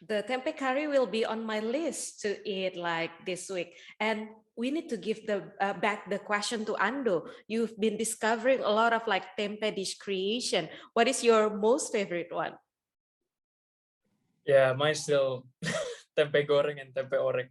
The tempeh curry will be on my list to eat like this week. And we need to give the back the question to Ando. You've been discovering a lot of like tempeh dish creation. What is your most favorite one? Yeah, mine's still tempe goreng and tempe orek.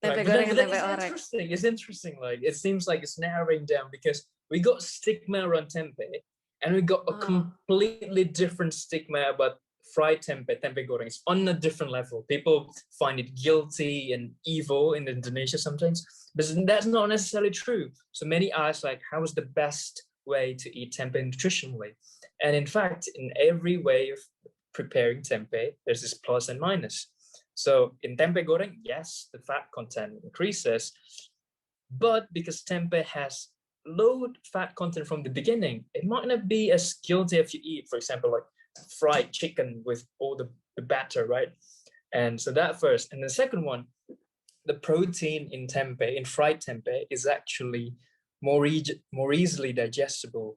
Tempe Like, goreng but and then tempe it's orek. interesting. It's interesting. Like, it seems like it's narrowing down because we got stigma around tempeh, and we got a Oh. completely different stigma about fried tempeh, tempe goreng. It's on a different level. People find it guilty and evil in Indonesia sometimes, but that's not necessarily true. So many ask, like, how is the best way to eat tempeh nutritionally? And in fact, in every way of preparing tempeh, there's this plus and minus. So in tempeh goreng, yes, the fat content increases, but because tempeh has low fat content from the beginning, it might not be as guilty if you eat, for example, like fried chicken with all the batter, right? And so that first. And the second one, the protein in tempeh, in fried tempeh, is actually more easily digestible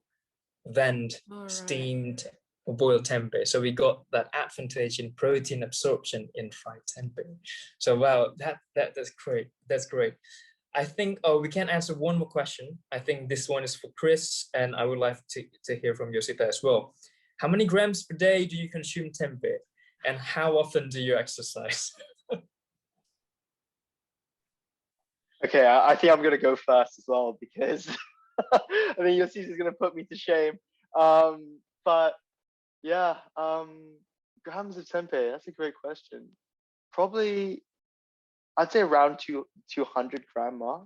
than All right. steamed or boiled tempeh. So we got that advantage in protein absorption in fried tempeh. So wow, that's great. That's great. I think we can answer one more question. I think this one is for Chris, and I would like to hear from Yosita as well. How many grams per day do you consume tempeh, and how often do you exercise? Okay, I think I'm gonna go first as well because I think Yosita is gonna put me to shame. But yeah, grams of tempeh. That's a great question. Probably, I'd say around 200 gram mark.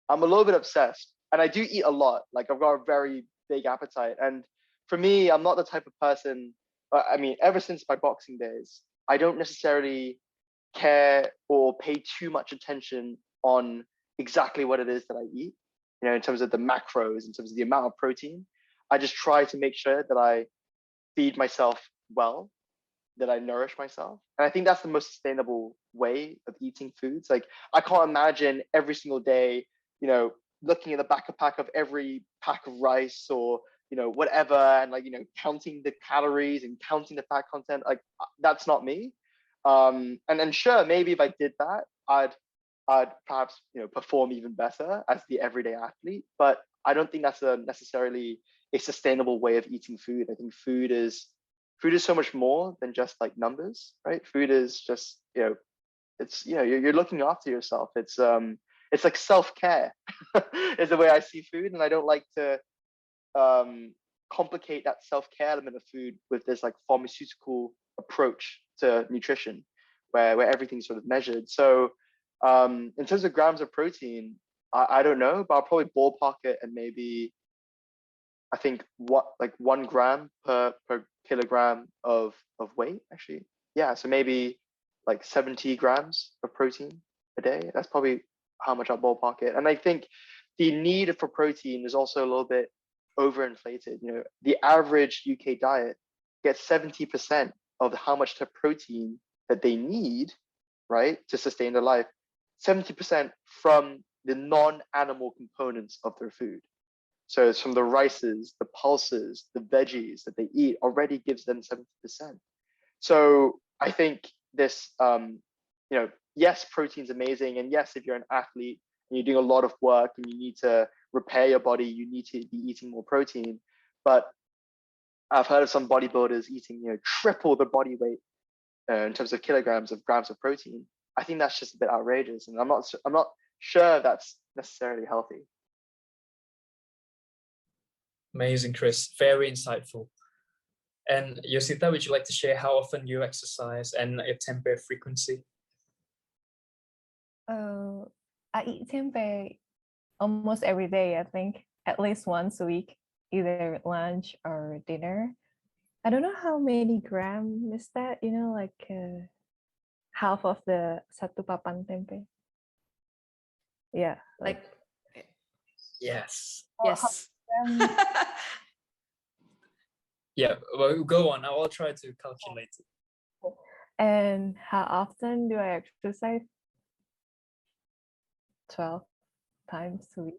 I'm a little bit obsessed, and I do eat a lot. Like I've got a very big appetite, and for me, I'm not the type of person. I mean, ever since my boxing days, I don't necessarily care or pay too much attention on exactly what it is that I eat. You know, in terms of the macros, in terms of the amount of protein, I just try to make sure that I feed myself well, that I nourish myself. And I think that's the most sustainable way of eating foods. Like I can't imagine every single day, you know, looking at the back of pack of every pack of rice or, you know, whatever, and like, you know, counting the calories and counting the fat content. Like that's not me. And then sure, maybe if I did that, I'd perhaps, you know, perform even better as the everyday athlete. But I don't think that's necessarily a sustainable way of eating food. I think food is so much more than just like numbers, right? Food is just, you know, it's, you know, you're looking after yourself. It's like self-care is the way I see food. And I don't like to complicate that self-care element of food with this like pharmaceutical approach to nutrition where everything's sort of measured. So in terms of grams of protein, I don't know, but I'll probably ballpark it and maybe I think like 1 gram per kilogram of weight actually. Yeah, so maybe like 70 grams of protein a day. That's probably how much I'll ballpark it. And I think the need for protein is also a little bit overinflated. You know, the average UK diet gets 70% of how much protein that they need, right, to sustain their life. 70% from the non-animal components of their food. So it's from the rices, the pulses, the veggies that they eat already gives them 70%. So I think this, you know, yes, protein's amazing. And yes, if you're an athlete and you're doing a lot of work and you need to repair your body, you need to be eating more protein. But I've heard of some bodybuilders eating, you know, triple the body weight in terms of grams of protein. I think that's just a bit outrageous. And I'm not sure that's necessarily healthy. Amazing, Chris. Very insightful. And Yosita, would you like to share how often you exercise and your tempeh frequency? I eat tempeh almost every day, I think, at least once a week, either lunch or dinner. I don't know how many gram is that, you know, like half of the satu papan tempe. Yeah. Like, Yes. yes. Yeah, well, go on. I'll try to calculate it. And how often do I exercise? 12 times a week.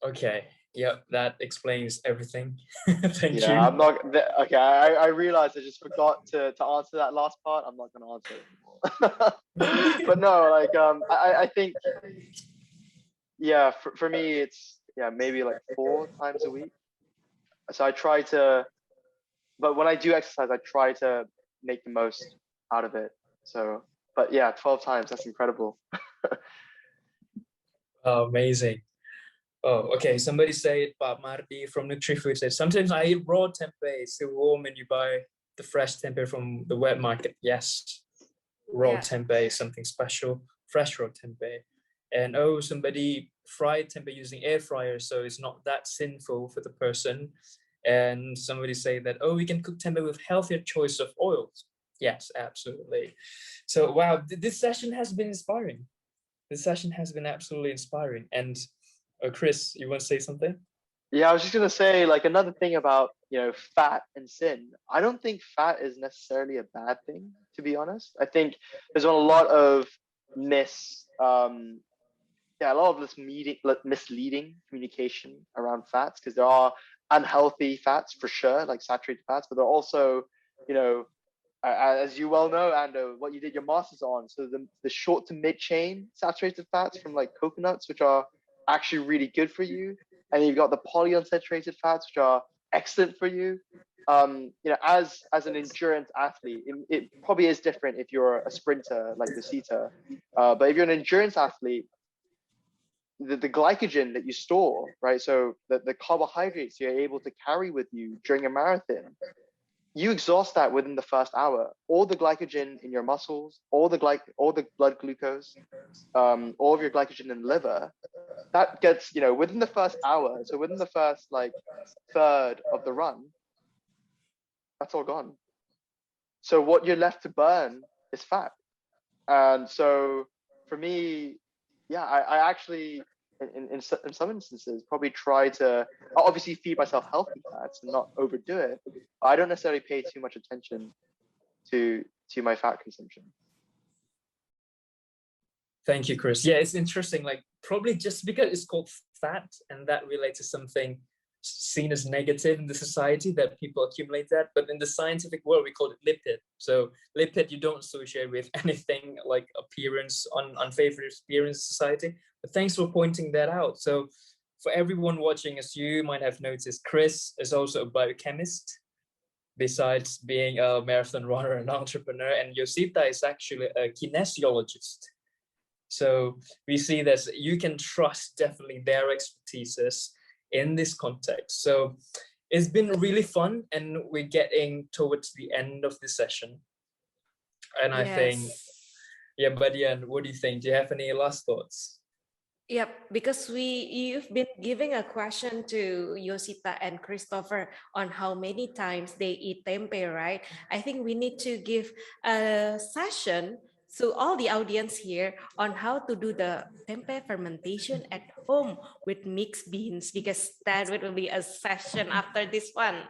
Okay. Yep, that explains everything. Thank you. I'm not okay. I realized I just forgot to answer that last part. I'm not going to answer it anymore. But no, like I think yeah, for me it's maybe like 4 times a week. So I try to, but when I do exercise, I try to make the most out of it. So, but yeah, 12 times, that's incredible. Oh, amazing. Oh, okay. Somebody said, Pak Mardi from NutriFood said, sometimes I eat raw tempeh. It's still warm and you buy the fresh tempeh from the wet market. Yes, raw tempeh is something special. Fresh raw tempeh. And oh, somebody fried tempeh using air fryer, so it's not that sinful for the person. And somebody say that, oh, we can cook tempeh with healthier choice of oils. Yes, absolutely. So wow, this session has been inspiring. This session has been absolutely inspiring. And Chris, you want to say something? Yeah, I was just gonna say, like, another thing about, you know, fat and sin. I don't think fat is necessarily a bad thing, to be honest. I think there's a lot of a lot of this misleading communication around fats, because there are unhealthy fats for sure, like saturated fats, but there are also, you know, as you well know, and what you did your master's on, so the short to mid chain saturated fats from like coconuts, which are actually really good for you, and you've got the polyunsaturated fats, which are excellent for you. You know, as an endurance athlete, it probably is different if you're a sprinter like Yosita, but if you're an endurance athlete, the glycogen that you store, right? So the carbohydrates you're able to carry with you during a marathon, you exhaust that within the first hour. All the glycogen in your muscles, all the blood glucose, all of your glycogen in the liver, that gets, you know, within the first hour. So within the first like third of the run, that's all gone. So what you're left to burn is fat. And so for me, yeah, I actually, in some instances, probably try to obviously feed myself healthy fats and not overdo it. I don't necessarily pay too much attention to my fat consumption. Thank you, Chris. Yeah, it's interesting. Like, probably just because it's called fat and that relates to something seen as negative in the society, that people accumulate that, but in the scientific world we call it lipid. So lipid you don't associate with anything like appearance, unfavorable appearance in society. But thanks for pointing that out. So for everyone watching, as you might have noticed, Chris is also a biochemist besides being a marathon runner and entrepreneur, and Yosita is actually a kinesiologist. So we see that you can trust definitely their expertises in this context. So it's been really fun, and we're getting towards the end of the session. And I think, yeah, but Dian, what do you think? Do you have any last thoughts? Yep, because you've been giving a question to Yosita and Christopher on how many times they eat tempeh, right? I think we need to give a session to all the audience here on how to do the tempeh fermentation at home with mixed beans, because that will be a session after this one.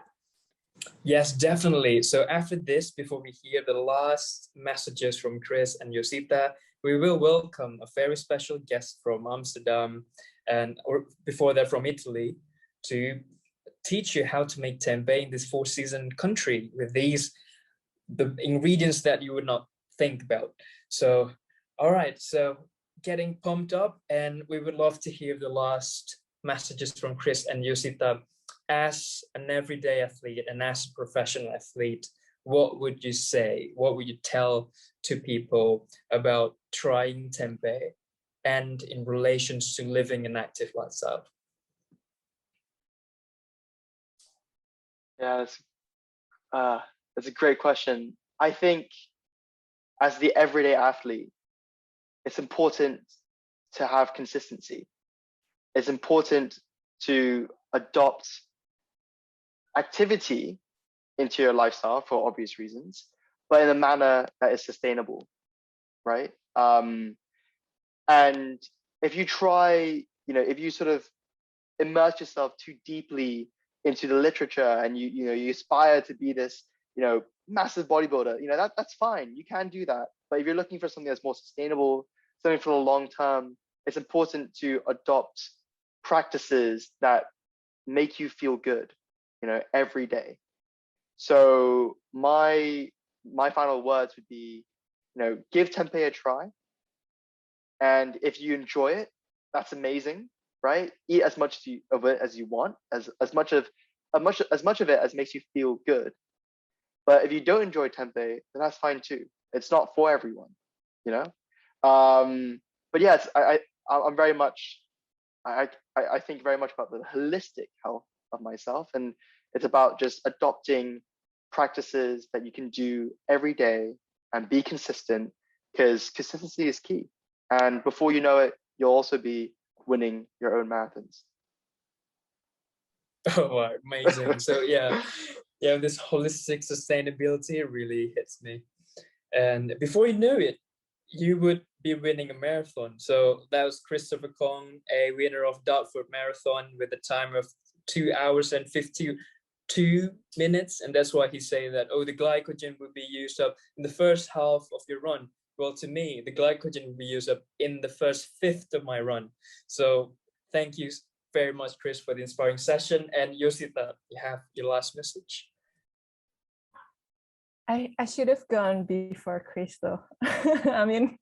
Yes, definitely. So after this, before we hear the last messages from Chris and Yosita, we will welcome a very special guest from Amsterdam or before that from Italy, to teach you how to make tempeh in this four-season country with the ingredients that you would not think about. So, all right, so getting pumped up, and we would love to hear the last messages from Chris and Yosita. As an everyday athlete and as a professional athlete, what would you say? What would you tell to people about trying tempeh and in relation to living an active lifestyle? Yeah, that's a great question. I think as the everyday athlete, it's important to have consistency. It's important to adopt activity into your lifestyle for obvious reasons, but in a manner that is sustainable, right? And if you try, if you sort of immerse yourself too deeply into the literature and you aspire to be this, massive bodybuilder, that's fine. You can do that. But if you're looking for something that's more sustainable, something for the long term, it's important to adopt practices that make you feel good, every day. So my final words would be, give tempeh a try. And if you enjoy it, that's amazing, right? Eat as much of it as you want, as much of it as makes you feel good. But if you don't enjoy tempeh, then that's fine too. It's not for everyone, But yes, I'm very much, I think very much about the holistic health of myself, and it's about just adopting practices that you can do every day and be consistent, because consistency is key. And before you know it, you'll also be winning your own marathons. Oh, wow, amazing. So yeah, this holistic sustainability really hits me. And before you know it, you would be winning a marathon. So that was Christopher Kong, a winner of Dartford Marathon with a time of 2 hours and 52 minutes. And that's why he's saying that, the glycogen would be used up in the first half of your run. well, to me, the glycogen will be used up in the first fifth of my run. So thank you very much, Chris, for the inspiring session. And Yosita, you have your last message. I should have gone before Chris though. I mean,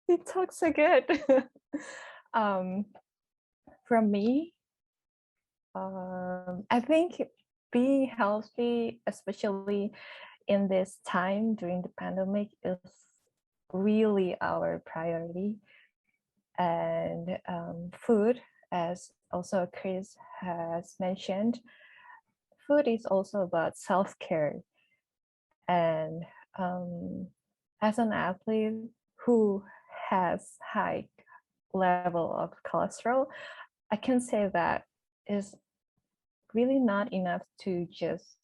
he talks so good. From me, I think being healthy, especially in this time during the pandemic, is really our priority. And food, as also Chris has mentioned, food is also about self-care. And as an athlete who has high level of cholesterol, I can say that is really not enough to just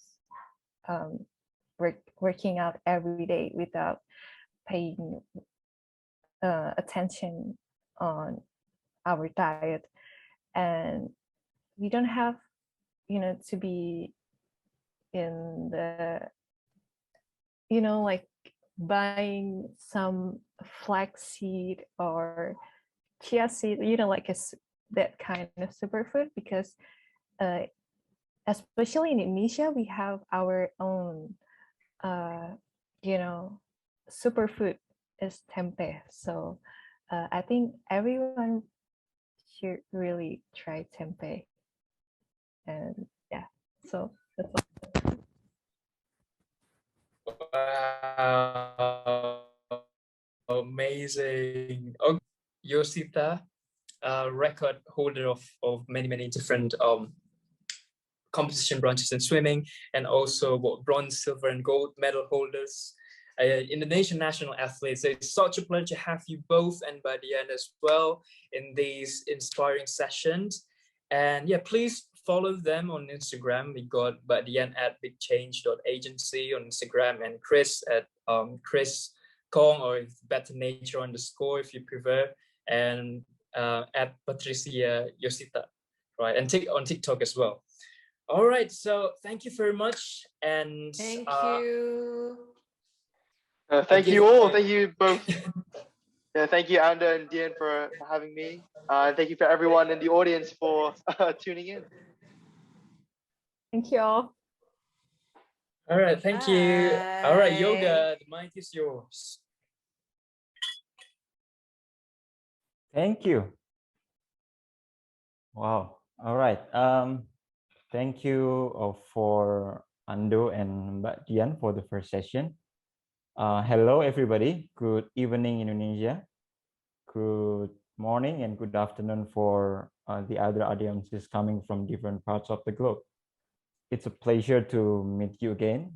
working out every day without paying attention on our diet. And we don't have, to be in the, like buying some flaxseed or chia seed, like that kind of superfood, because especially in Indonesia, we have our own, superfood is tempeh. So I think everyone should really try tempeh. And yeah, so that's all. Wow, amazing. Okay. Yosita, record holder of many different competition branches in swimming, and also bronze, silver, and gold medal holders, Indonesian national athletes. It's such a pleasure to have you both and Dian as well in these inspiring sessions. And yeah, please follow them on Instagram. We got Dian at bigchange.agency on Instagram, and Chris at Chris Kong, or Better Nature _ if you prefer, and at Patricia Yosita, right? And on TikTok as well. All right, so thank you very much, and thank you. Thank you all. Thank you both. Yeah, thank you, Anda and Dian, for having me. Thank you for everyone in the audience for tuning in. Thank you all. All right, thank you. All right, Yoga, the mic is yours. Thank you. Wow. All right. Thank you for Ando and Mbak Dian for the first session. Hello, everybody. Good evening, Indonesia. Good morning and good afternoon for the other audiences coming from different parts of the globe. It's a pleasure to meet you again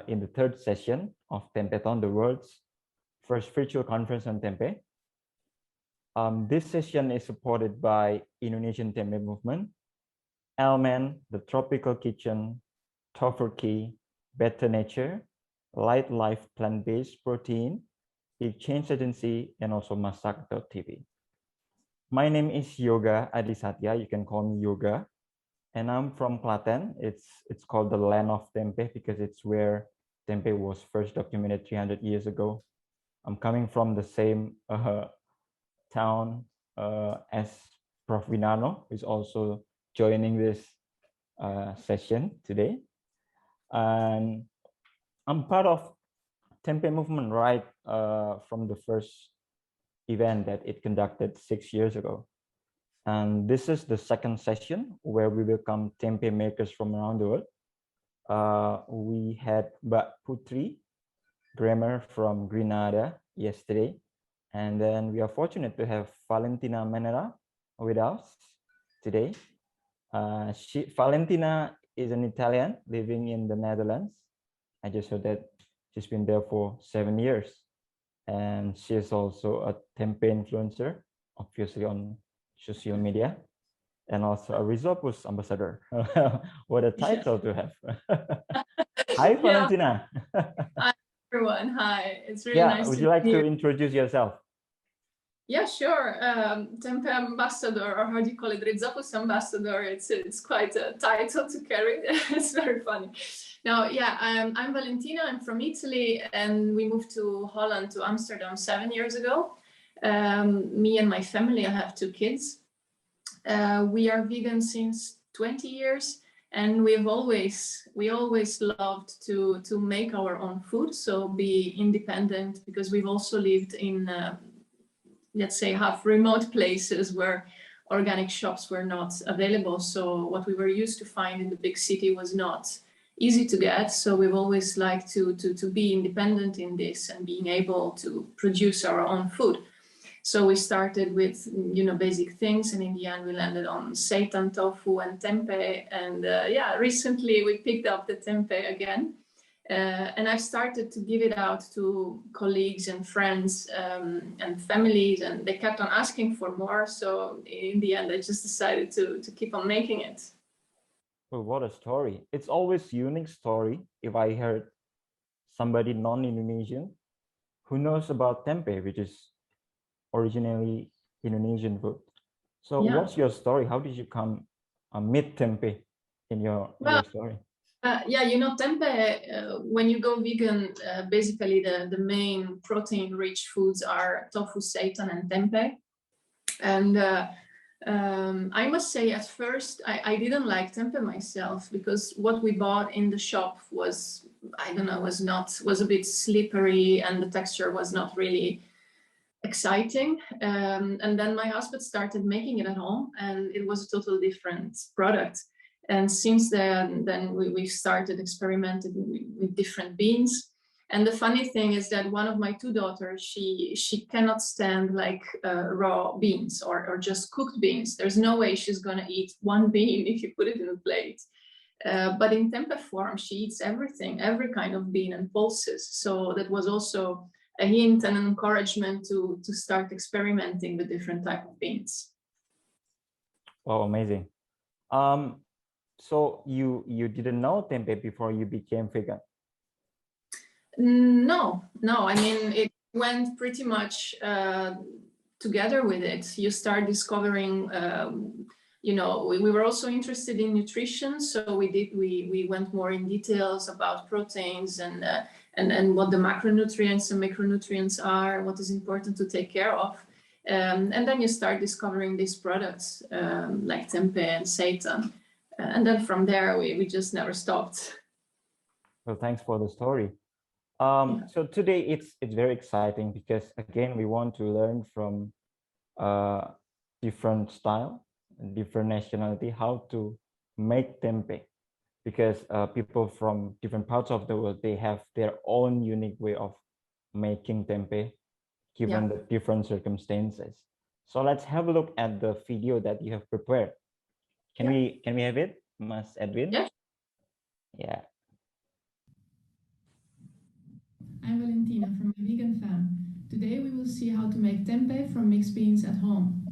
in the third session of Tempethon, the world's first virtual conference on Tempeh. This session is supported by Indonesian Tempeh movement, Ahnan, the Tropical Kitchen, Tofurky, Better Nature, Light Life Plant-Based Protein, Exchange Agency, and also Masak.tv. My name is Yoga Adisatya. You can call me Yoga. And I'm from Klaten. It's called the land of Tempeh because it's where Tempeh was first documented 300 years ago. I'm coming from the same town as Prof. Winano, who is also joining this session today. And I'm part of Tempeh movement right from the first event that it conducted 6 years ago. And this is the second session where we welcome Tempeh makers from around the world. We had Mbak Putri Grammar from Grenada yesterday. And then we are fortunate to have Valentina Manera with us today. Valentina is an Italian living in the Netherlands. I just heard that she's been there for 7 years. And she is also a Tempeh influencer, obviously on social media, and also a Risopus ambassador. What a title to have. Hi, Valentina. Hi, everyone. Hi. It's really nice would to you like be here. to introduce yourself? Yeah, sure. Tempeh ambassador, or how do you call it? Rizopus ambassador. It's quite a title to carry. It's very funny. Now, yeah, I'm Valentina. I'm from Italy, and we moved to Holland, to Amsterdam 7 years ago. Me and my family, I have 2 kids. We are vegan since 20 years, and we always loved to make our own food, so be independent, because we've also lived in let's say half remote places where organic shops were not available. So what we were used to find in the big city was not easy to get. So we've always liked to be independent in this and being able to produce our own food. So we started with, basic things, and in the end we landed on seitan, tofu, and tempeh. And yeah, recently we picked up the tempeh again. And I started to give it out to colleagues and friends and families, and they kept on asking for more. So in the end, I just decided to keep on making it. Well, what a story. It's always unique story if I heard somebody non-Indonesian who knows about tempeh, which is originally Indonesian food. So Yeah. What's your story? How did you come meet tempeh in your story? Yeah, tempeh, when you go vegan, basically the main protein-rich foods are tofu, seitan, and tempeh. And I must say, at first, I didn't like tempeh myself, because what we bought in the shop was, I don't know, was a bit slippery, and the texture was not really exciting. And then my husband started making it at home, and it was a totally different product. And since then we started experimenting with different beans. And the funny thing is that one of my 2 daughters, she cannot stand like raw beans or just cooked beans. There's no way she's gonna eat one bean if you put it in a plate. But in tempeh form, she eats everything, every kind of bean and pulses. So that was also a hint and an encouragement to start experimenting with different type of beans. Wow, amazing. So you didn't know tempeh before you became vegan? No. I mean, it went pretty much together with it. You start discovering, we were also interested in nutrition, so we went more in details about proteins and what the macronutrients and micronutrients are, what is important to take care of. And then you start discovering these products like tempeh and seitan. And then from there, we just never stopped. Well, thanks for the story. So today it's very exciting, because again, we want to learn from different style, different nationality, how to make tempeh, because people from different parts of the world, they have their own unique way of making tempeh, given the different circumstances. So let's have a look at the video that you have prepared. Can we have it, Mas Edwin? Yeah. Yeah. I'm Valentina from my vegan fam. Today we will see how to make tempeh from mixed beans at home.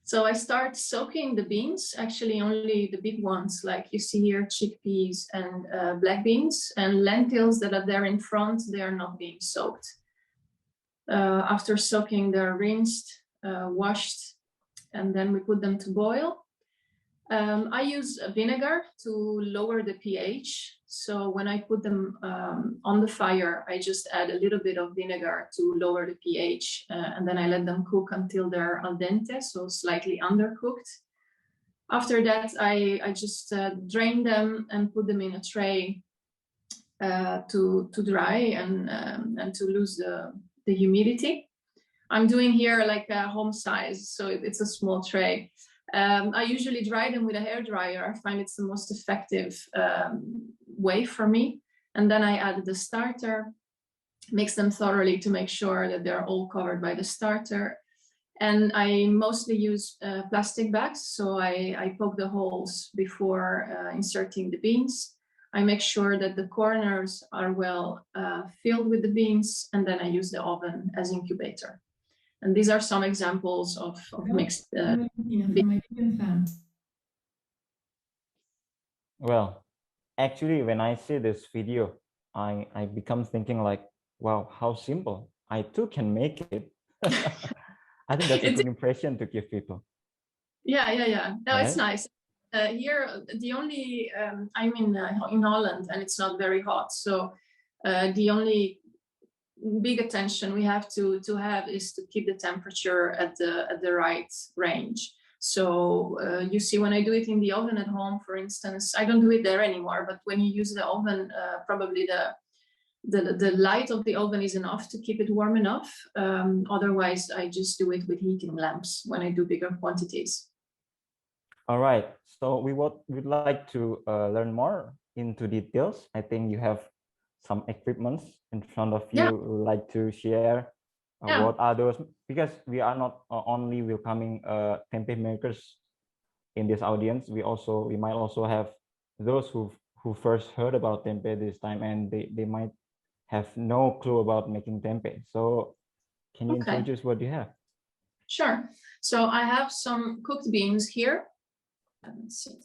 So I start soaking the beans, actually only the big ones, like you see here, chickpeas and black beans, and lentils that are there in front, they are not being soaked. After soaking, they're rinsed, washed, and then we put them to boil. I use vinegar to lower the pH. So when I put them on the fire, I just add a little bit of vinegar to lower the pH, and then I let them cook until they're al dente, so slightly undercooked. After that, I just drain them and put them in a tray to dry and to lose the humidity. I'm doing here like a home size, so it's a small tray. I usually dry them with a hairdryer. I find it's the most effective way for me. And then I add the starter, mix them thoroughly to make sure that they're all covered by the starter. And I mostly use plastic bags, so I poke the holes before inserting the beans. I make sure that the corners are well filled with the beans, and then I use the oven as incubator. And these are some examples of mixed beans. Well, actually, when I see this video, I become thinking like, wow, how simple. I too can make it. I think that's a good impression to give people. Yeah. No, Right? it's nice. Here, the only I'm in Holland, and it's not very hot, so the only big attention we have to have is to keep the temperature at the right range. So you see, when I do it in the oven at home, for instance, I don't do it there anymore, but when you use the oven, probably the light of the oven is enough to keep it warm enough. Otherwise, I just do it with heating lamps when I do bigger quantities. All right. So we'd like to learn more into details. I think you have some equipments in front of you. Yeah. Would like to share Yeah. what are those? Because we are not only welcoming tempeh makers in this audience. We might also have those who first heard about tempeh this time, and they might have no clue about making tempeh. So can you introduce what you have? Sure. So I have some cooked beans here. Let's see.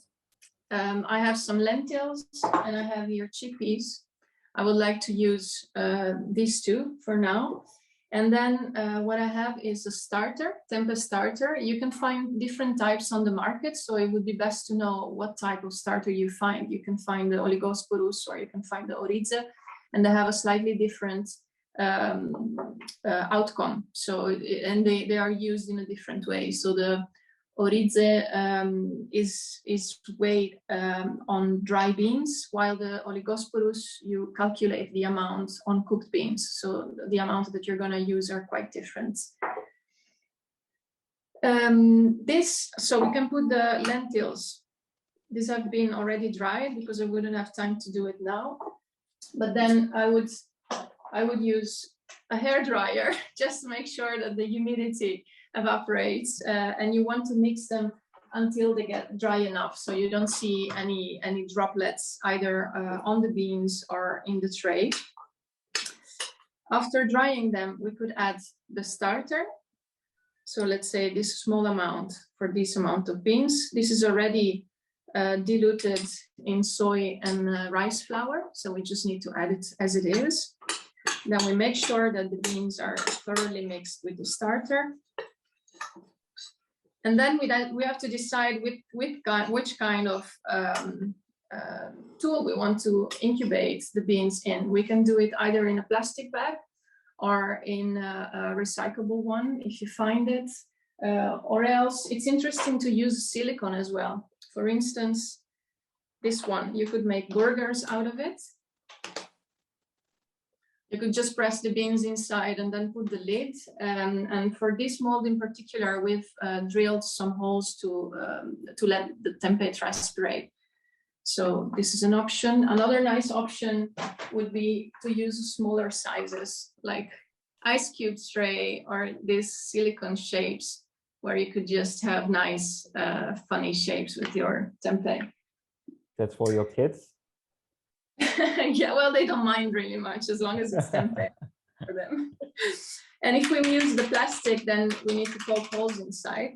I have some lentils, and I have here chickpeas. I would like to use these two for now. And then what I have is a starter, Tempeh starter. You can find different types on the market, so it would be best to know what type of starter you find. You can find the Oligosporus, or you can find the Orize, and they have a slightly different outcome. So, and they are used in a different way. So the Orize is weighed on dry beans, while the Oligosporus, you calculate the amount on cooked beans. So the amount that you're going to use are quite different. So we can put the lentils. These have been already dried because I wouldn't have time to do it now. But then I would use a hairdryer just to make sure that the humidity evaporates, and you want to mix them until they get dry enough, so you don't see any droplets either on the beans or in the tray. After drying them, we could add the starter. So let's say this small amount for this amount of beans. This is already diluted in soy and rice flour, so we just need to add it as it is. Then we make sure that the beans are thoroughly mixed with the starter. And then we have to decide which kind of tool we want to incubate the beans in. We can do it either in a plastic bag or in a recyclable one if you find it, or else it's interesting to use silicone as well. For instance, this one, you could make burgers out of it. You could just press the beans inside and then put the lid. And for this mold in particular, we've drilled some holes to let the tempeh transpirate. So this is an option. Another nice option would be to use smaller sizes, like ice cube tray or these silicone shapes, where you could just have nice, funny shapes with your tempeh. That's for your kids? Yeah, well, they don't mind really much as long as it's tempeh for them. And if we use the plastic, then we need to poke holes inside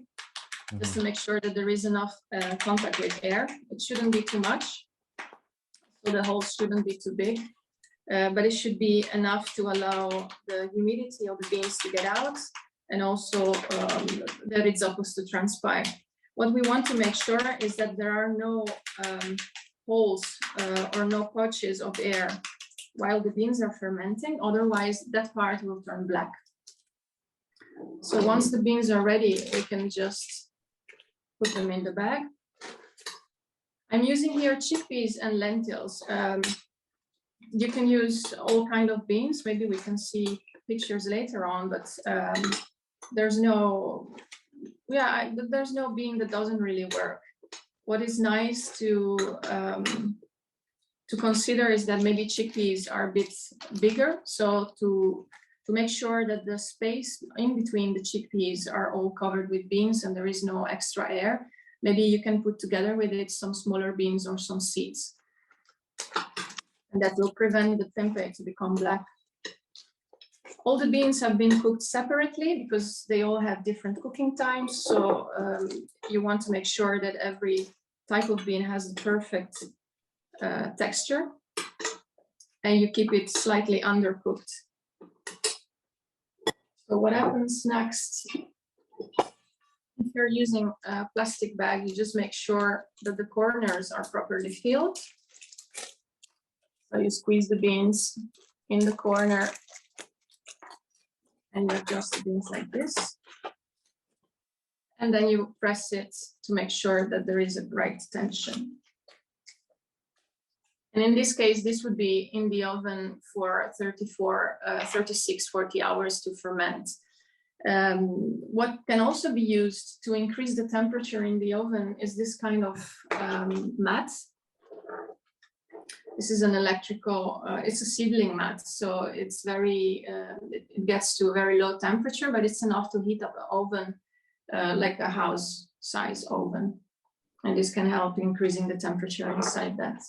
just to make sure that there is enough contact with air. It shouldn't be too much, so the holes shouldn't be too big, but it should be enough to allow the humidity of the beans to get out, and also that it's supposed to transpire. What we want to make sure is that there are no holes or no pouches of air while the beans are fermenting, otherwise that part will turn black. So once the beans are ready, we can just put them in the bag. I'm using here chickpeas and lentils. You can use all kind of beans. Maybe we can see pictures later on, but there's no bean that doesn't really work. What is nice to consider is that maybe chickpeas are a bit bigger. So to make sure that the space in between the chickpeas are all covered with beans and there is no extra air, maybe you can put together with it some smaller beans or some seeds. And that will prevent the tempeh to become black. All the beans have been cooked separately because they all have different cooking times. So you want to make sure that every type of bean has the perfect texture, and you keep it slightly undercooked. So what happens next? If you're using a plastic bag, you just make sure that the corners are properly filled. So you squeeze the beans in the corner and you adjust the beans like this. And then you press it to make sure that there is a right tension. And in this case, this would be in the oven for 36, 40 hours to ferment. What can also be used to increase the temperature in the oven is this kind of mat. This is an electrical, it's a seedling mat. So it's very, it gets to a very low temperature, but it's enough to heat up the oven like a house size oven. And this can help increasing the temperature inside that.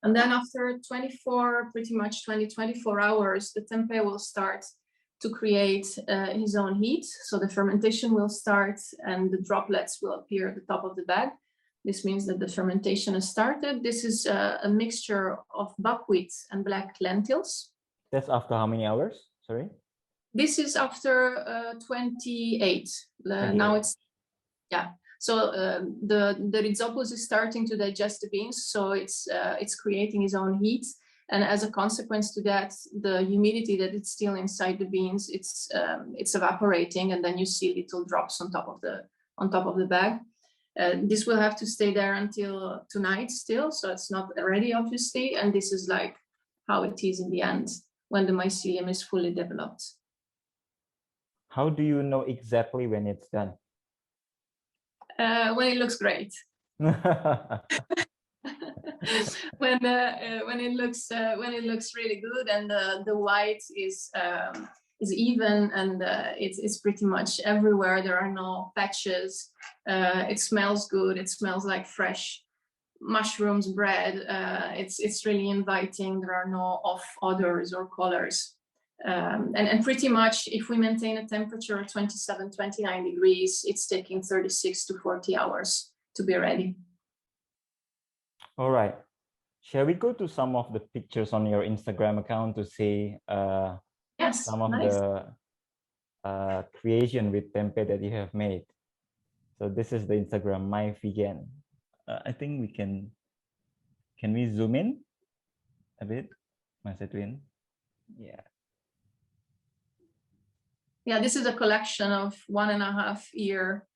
And then after 24, pretty much 24 hours, the tempeh will start to create his own heat. So the fermentation will start and the droplets will appear at the top of the bag. This means that the fermentation has started. This is a mixture of buckwheat and black lentils. That's after how many hours? Sorry? This is after 28. Now it's, yeah. So the rhizophus is starting to digest the beans, so it's creating its own heat, and as a consequence to that, the humidity that it's still inside the beans, it's evaporating, and then you see little drops on top of the bag. This will have to stay there until tonight still, so it's not ready obviously, and this is like how it is in the end when the mycelium is fully developed. How do you know exactly when it's done? When it looks great. when it looks really good and the white is even and it's pretty much everywhere. There are no patches. It smells good. It smells like fresh mushrooms, bread. It's really inviting. There are no off odors or colors. And pretty much if we maintain a temperature of 27, 29 degrees, it's taking 36 to 40 hours to be ready. All right. Shall we go to some of the pictures on your Instagram account to see yes, some of nice. the creation with tempeh that you have made? So this is the Instagram, my vegan. I think we can we zoom in a bit, Mas Edwin? Yeah. Yeah, this is a collection of 1.5 year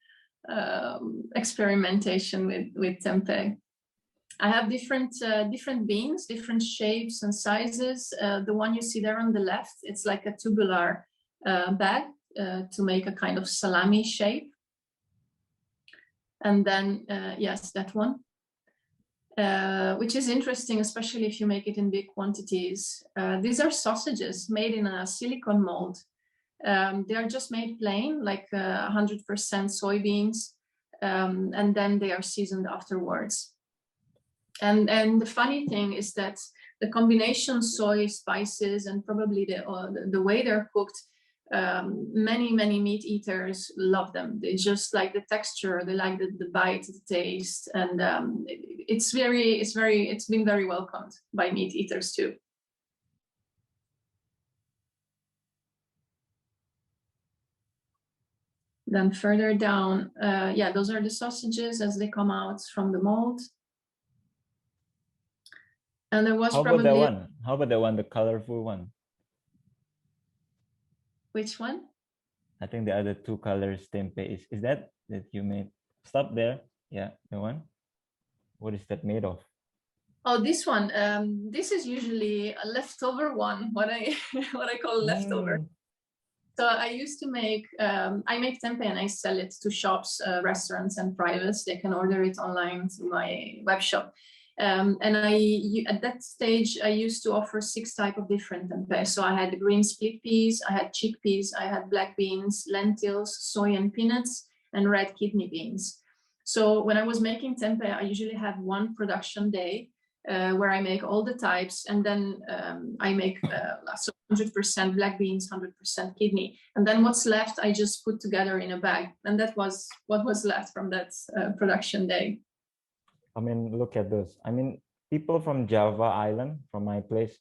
experimentation with tempeh. I have different beans, different shapes and sizes. The one you see there on the left, it's like a tubular bag to make a kind of salami shape. And then, yes, that one, which is interesting, especially if you make it in big quantities. These are sausages made in a silicone mold. They are just made plain, like 100% soybeans, and then they are seasoned afterwards. And the funny thing is that the combination soy, spices, and probably the way they're cooked, many meat eaters love them. They just like the texture, they like the bite, the taste, and it's been very welcomed by meat eaters too. Then further down, yeah, those are the sausages as they come out from the mold. And there was probably... About that one? How about that one, the colorful one? Which one? I think the other two colors tempeh is that you made. Stop there. Yeah, the one. What is that made of? Oh, this one. This is usually a leftover one. What I call leftover. So I used to make, I make tempeh and I sell it to shops, restaurants and privates. They can order it online through my web shop. And at that stage, I used to offer 6 types of different tempeh. So I had the green split peas, I had chickpeas, I had black beans, lentils, soy and peanuts, and red kidney beans. So when I was making tempeh, I usually have one production day where I make all the types, and then I make 100% black beans, 100% kidney, and then what's left I just put together in a bag, and that was what was left from that production day. I mean, look at this. I mean, people from Java Island, from my place,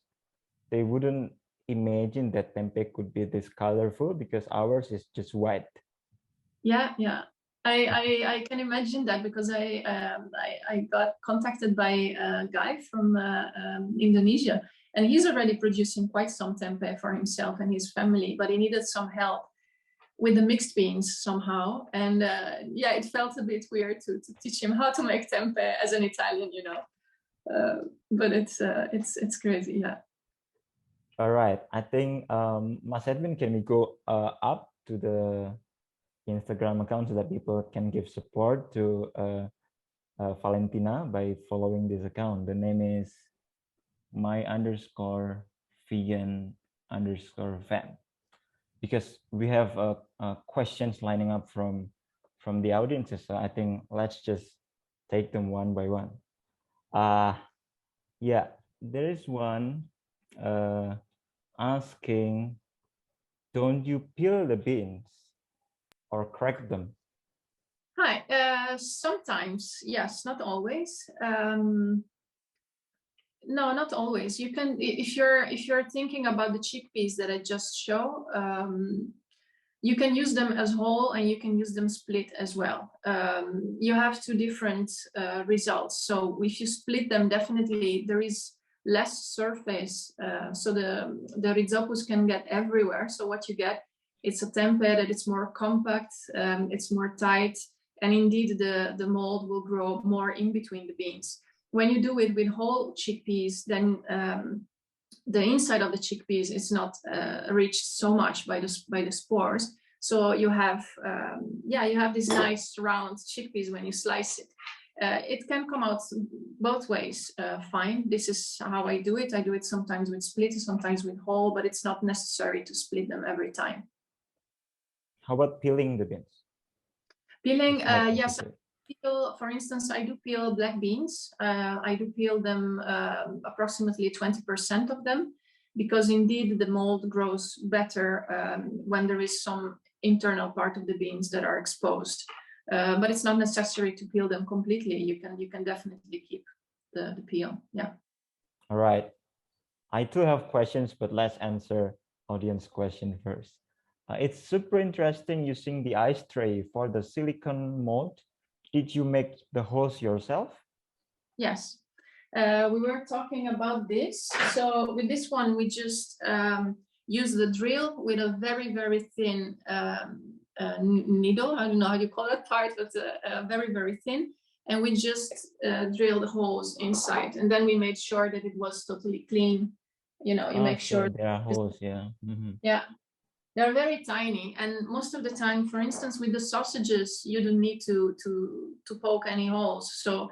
they wouldn't imagine that tempeh could be this colorful because ours is just white. Yeah, yeah. I can imagine that because I got contacted by a guy from Indonesia, and he's already producing quite some tempeh for himself and his family, but he needed some help with the mixed beans somehow. And yeah, it felt a bit weird to teach him how to make tempeh as an Italian, you know. But it's crazy, yeah. All right, I think Mas Edwin, can we go up to the Instagram account so that people can give support to Valentina by following this account? The name is my_vegan_fan, because we have questions lining up from the audiences. So I think let's just take them one by one. Yeah, there is one asking, don't you peel the beans or crack them? Hi, sometimes, yes, not always. No, not always. You can, if you're thinking about the chickpeas that I just show, you can use them as whole and you can use them split as well. You have two different results. So if you split them, definitely there is less surface, so the rhizophus can get everywhere. So what you get, it's a tempeh that it's more compact, it's more tight, and indeed the mold will grow more in between the beans. When you do it with whole chickpeas, then the inside of the chickpeas is not reached so much by the spores. So you have you have these nice round chickpeas when you slice it. It can come out both ways fine. This is how I do it. I do it sometimes with split, sometimes with whole, but it's not necessary to split them every time. How about peeling the beans? Peeling, yes. For instance, I do peel black beans. I do peel them approximately 20% of them, because indeed the mold grows better when there is some internal part of the beans that are exposed. But it's not necessary to peel them completely. You can definitely keep the peel. Yeah. All right. I too have questions, but let's answer audience question first. It's super interesting using the ice tray for the silicone mold. Did you make the holes yourself? Yes, we were talking about this. So with this one, we just use the drill with a very, very thin needle. I don't know how you call it, part, but very, very thin. And we just drilled holes inside. And then we made sure that it was totally clean. You know, you make sure there are holes, yeah. Mm-hmm. Yeah. They're very tiny, and most of the time, for instance, with the sausages, you don't need to poke any holes. So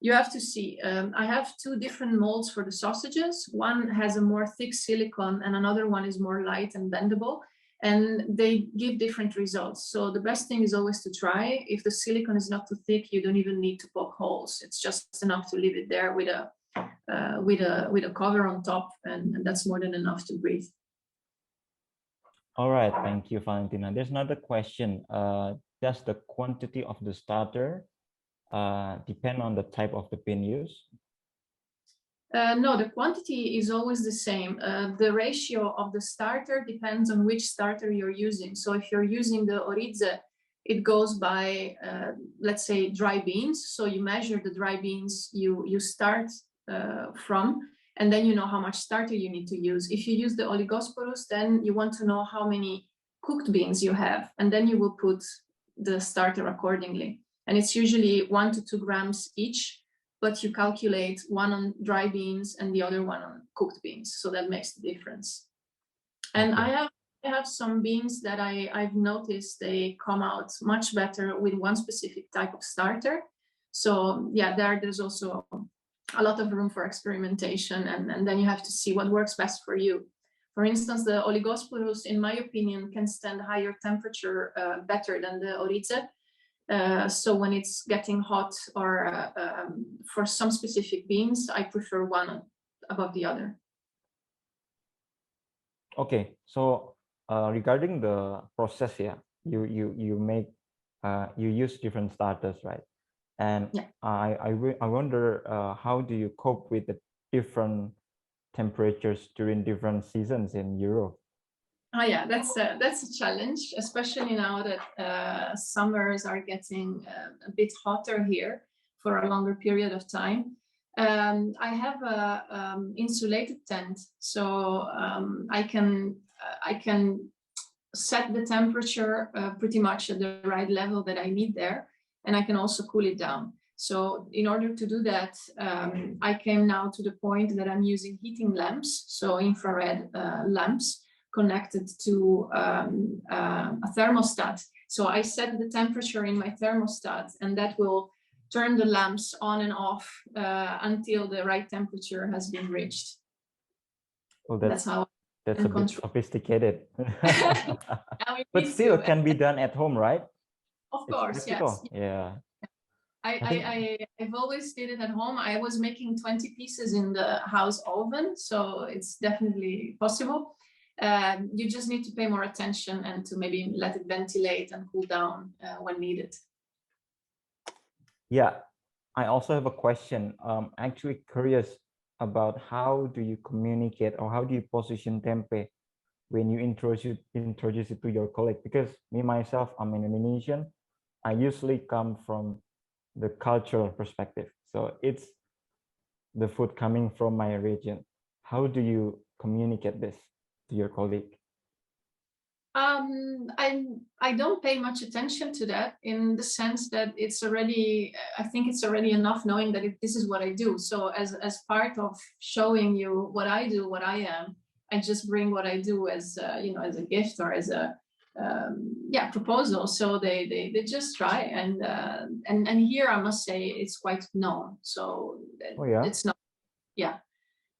you have to see. I have two different molds for the sausages. One has a more thick silicone, and another one is more light and bendable, and they give different results. So the best thing is always to try. If the silicone is not too thick, you don't even need to poke holes. It's just enough to leave it there with a cover on top, and that's more than enough to breathe. All right, thank you, Valentina. There's another question. Does the quantity of the starter depend on the type of the bean used? No, the quantity is always the same. The ratio of the starter depends on which starter you're using. So if you're using the oryza, it goes by, let's say, dry beans. So you measure the dry beans you start from, and then you know how much starter you need to use. If you use the oligosporus, then you want to know how many cooked beans you have, and then you will put the starter accordingly. And it's usually 1 to 2 grams each, but you calculate one on dry beans and the other one on cooked beans. So that makes the difference. And okay. I have some beans that I've noticed they come out much better with one specific type of starter. So yeah, there's also a lot of room for experimentation, and then you have to see what works best for you. For instance, the oligosporus, in my opinion, can stand higher temperature better than the oryza. So when it's getting hot, or for some specific beans, I prefer one above the other. Okay, so regarding the process, yeah, you make you use different starters, right? And yeah. I wonder how do you cope with the different temperatures during different seasons in Europe? Oh yeah, that's a challenge, especially now that summers are getting a bit hotter here for a longer period of time. I have a insulated tent, so I can set the temperature pretty much at the right level that I need there, and I can also cool it down. So in order to do that, I came now to the point that I'm using heating lamps, so infrared lamps connected to a thermostat. So I set the temperature in my thermostat, and that will turn the lamps on and off until the right temperature has been reached. Well, that's how that's a bit sophisticated. But still, it can be done at home, right? Of course, yes. Yeah. I've always did it at home. I was making 20 pieces in the house oven, so it's definitely possible. You just need to pay more attention and to maybe let it ventilate and cool down when needed. Yeah, I also have a question. Actually curious about how do you communicate or how do you position Tempeh when you introduce it to your colleague? Because me myself, I'm an Indonesian. I usually come from the cultural perspective. So it's the food coming from my region. How do you communicate this to your colleague? I don't pay much attention to that, in the sense that it's already, I think it's already enough knowing that this is what I do. So as part of showing you what I do, what I am, I just bring what I do as you know, as a gift or as a proposal. So they just try, and here I must say it's quite known. So it's not,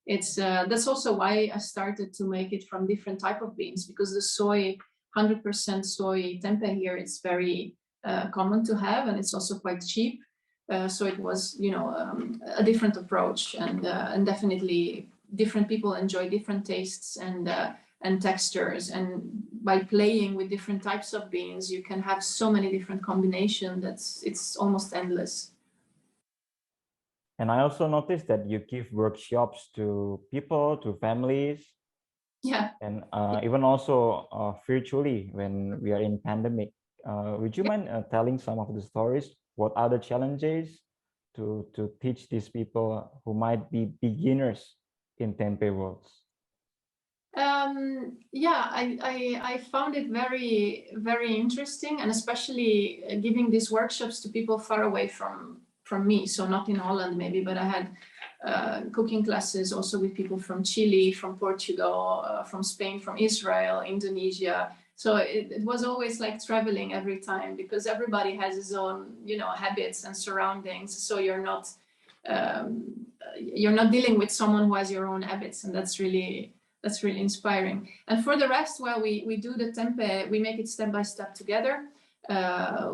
it's that's also why I started to make it from different type of beans, because the soy, 100% soy tempeh here, it's very common to have, and it's also quite cheap. So it was, you know, a different approach, and definitely different people enjoy different tastes and textures. And by playing with different types of beans, you can have so many different combinations that's it's almost endless. And I also noticed that you give workshops to people, to families. Yeah. And even also virtually when we are in pandemic. Would you mind telling some of the stories? What are the challenges to teach these people who might be beginners in Tempeh worlds? Yeah, I found it very, very interesting, and especially giving these workshops to people far away from me. So not in Holland maybe, but I had cooking classes also with people from Chile, from Portugal, from Spain, from Israel, Indonesia. So it was always like traveling every time, because everybody has his own, you know, habits and surroundings. So you're not dealing with someone who has your own habits, and that's really inspiring. And for the rest, well, we do the tempeh, we make it step by step together.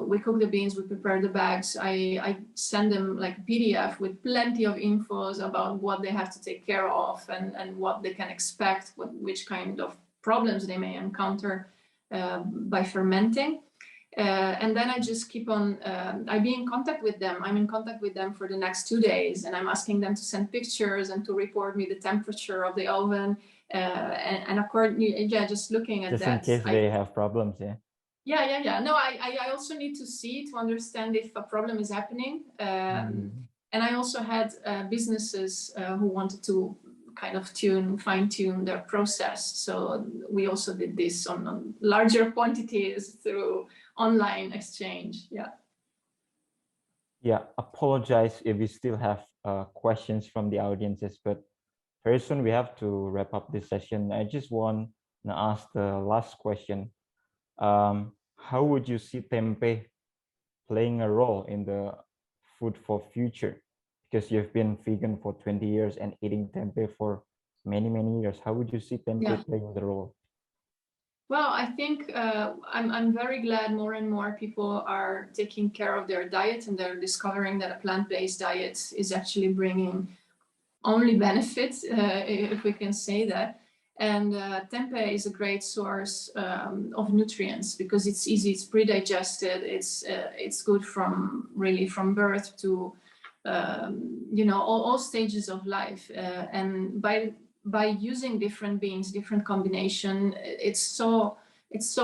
We cook the beans, we prepare the bags. I send them like PDF with plenty of infos about what they have to take care of and what they can expect, which kind of problems they may encounter by fermenting. And then I just keep on, I be in contact with them. I'm in contact with them for the next 2 days, and I'm asking them to send pictures and to report me the temperature of the oven. And accordingly, just looking at just that. Just in case they have problems, yeah. Yeah. No, I also need to see, to understand if a problem is happening. And I also had businesses who wanted to kind of fine tune their process. So we also did this on larger quantities through online exchange. Yeah, apologize if we still have questions from the audiences, but very soon we have to wrap up this session. I just want to ask the last question. How would you see Tempeh playing a role in the food for future? Because you've been vegan for 20 years and eating Tempeh for many years. How would you see Tempeh playing the role? Well, I think I'm very glad more and more people are taking care of their diet, and they're discovering that a plant-based diet is actually bringing only benefits, if we can say that. And tempeh is a great source of nutrients, because it's easy, it's pre-digested, it's good from birth to you know, all stages of life. And by by using different beans, different combination, it's so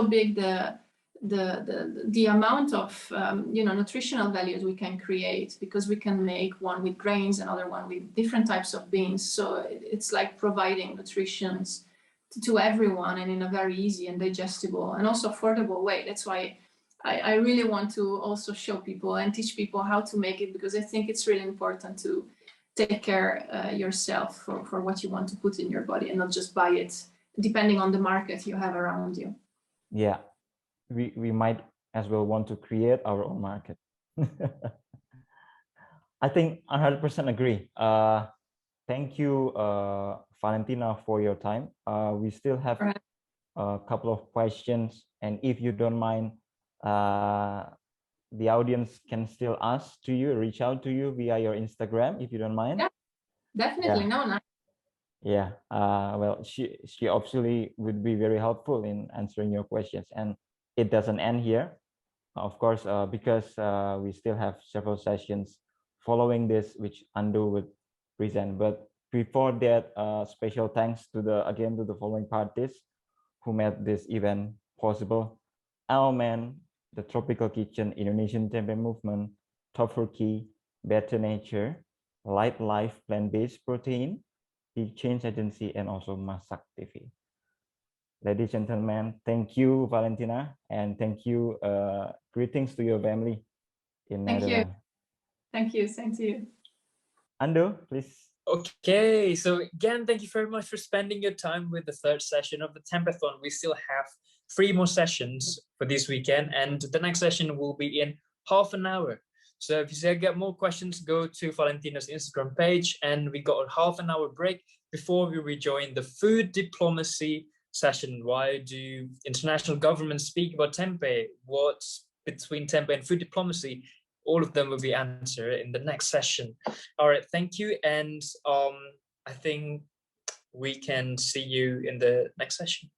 big the amount of nutritional values we can create, because we can make one with grains, another one with different types of beans. So it's like providing nutrition to everyone, and in a very easy and digestible and also affordable way. That's why I really want to also show people and teach people how to make it, because I think it's really important to take care yourself for what you want to put in your body, and not just buy it depending on the market you have around you. Yeah, we might as well want to create our own market. I think 100% agree. Thank you, Valentina, for your time. We still have a couple of questions, and if you don't mind, the audience can still ask to you, reach out to you via your Instagram, if you don't mind. Yeah, definitely. Yeah. No. Yeah. Well, she obviously would be very helpful in answering your questions, and it doesn't end here, of course, because we still have several sessions following this, which Ando would present. But before that, special thanks to the following parties who made this event possible: Ahnan, the Tropical Kitchen, Indonesian Tempeh Movement, Top for Key, Better Nature, Light Life Plant-Based Protein, the Change Agency, and also Masak TV. Ladies and gentlemen, thank you, Valentina, and thank you. Greetings to your family in Netherlands. Thank you. Same to you. Ando, please. Okay, so again, thank you very much for spending your time with the third session of the Tempethon. We still have 3 more sessions for this weekend, and the next session will be in half an hour. So if you say get more questions, go to Valentina's Instagram page, and we got a half an hour break before we rejoin the food diplomacy session. Why do international governments speak about tempeh? What's between tempeh and food diplomacy? All of them will be answered in the next session. All right, thank you. And I think we can see you in the next session.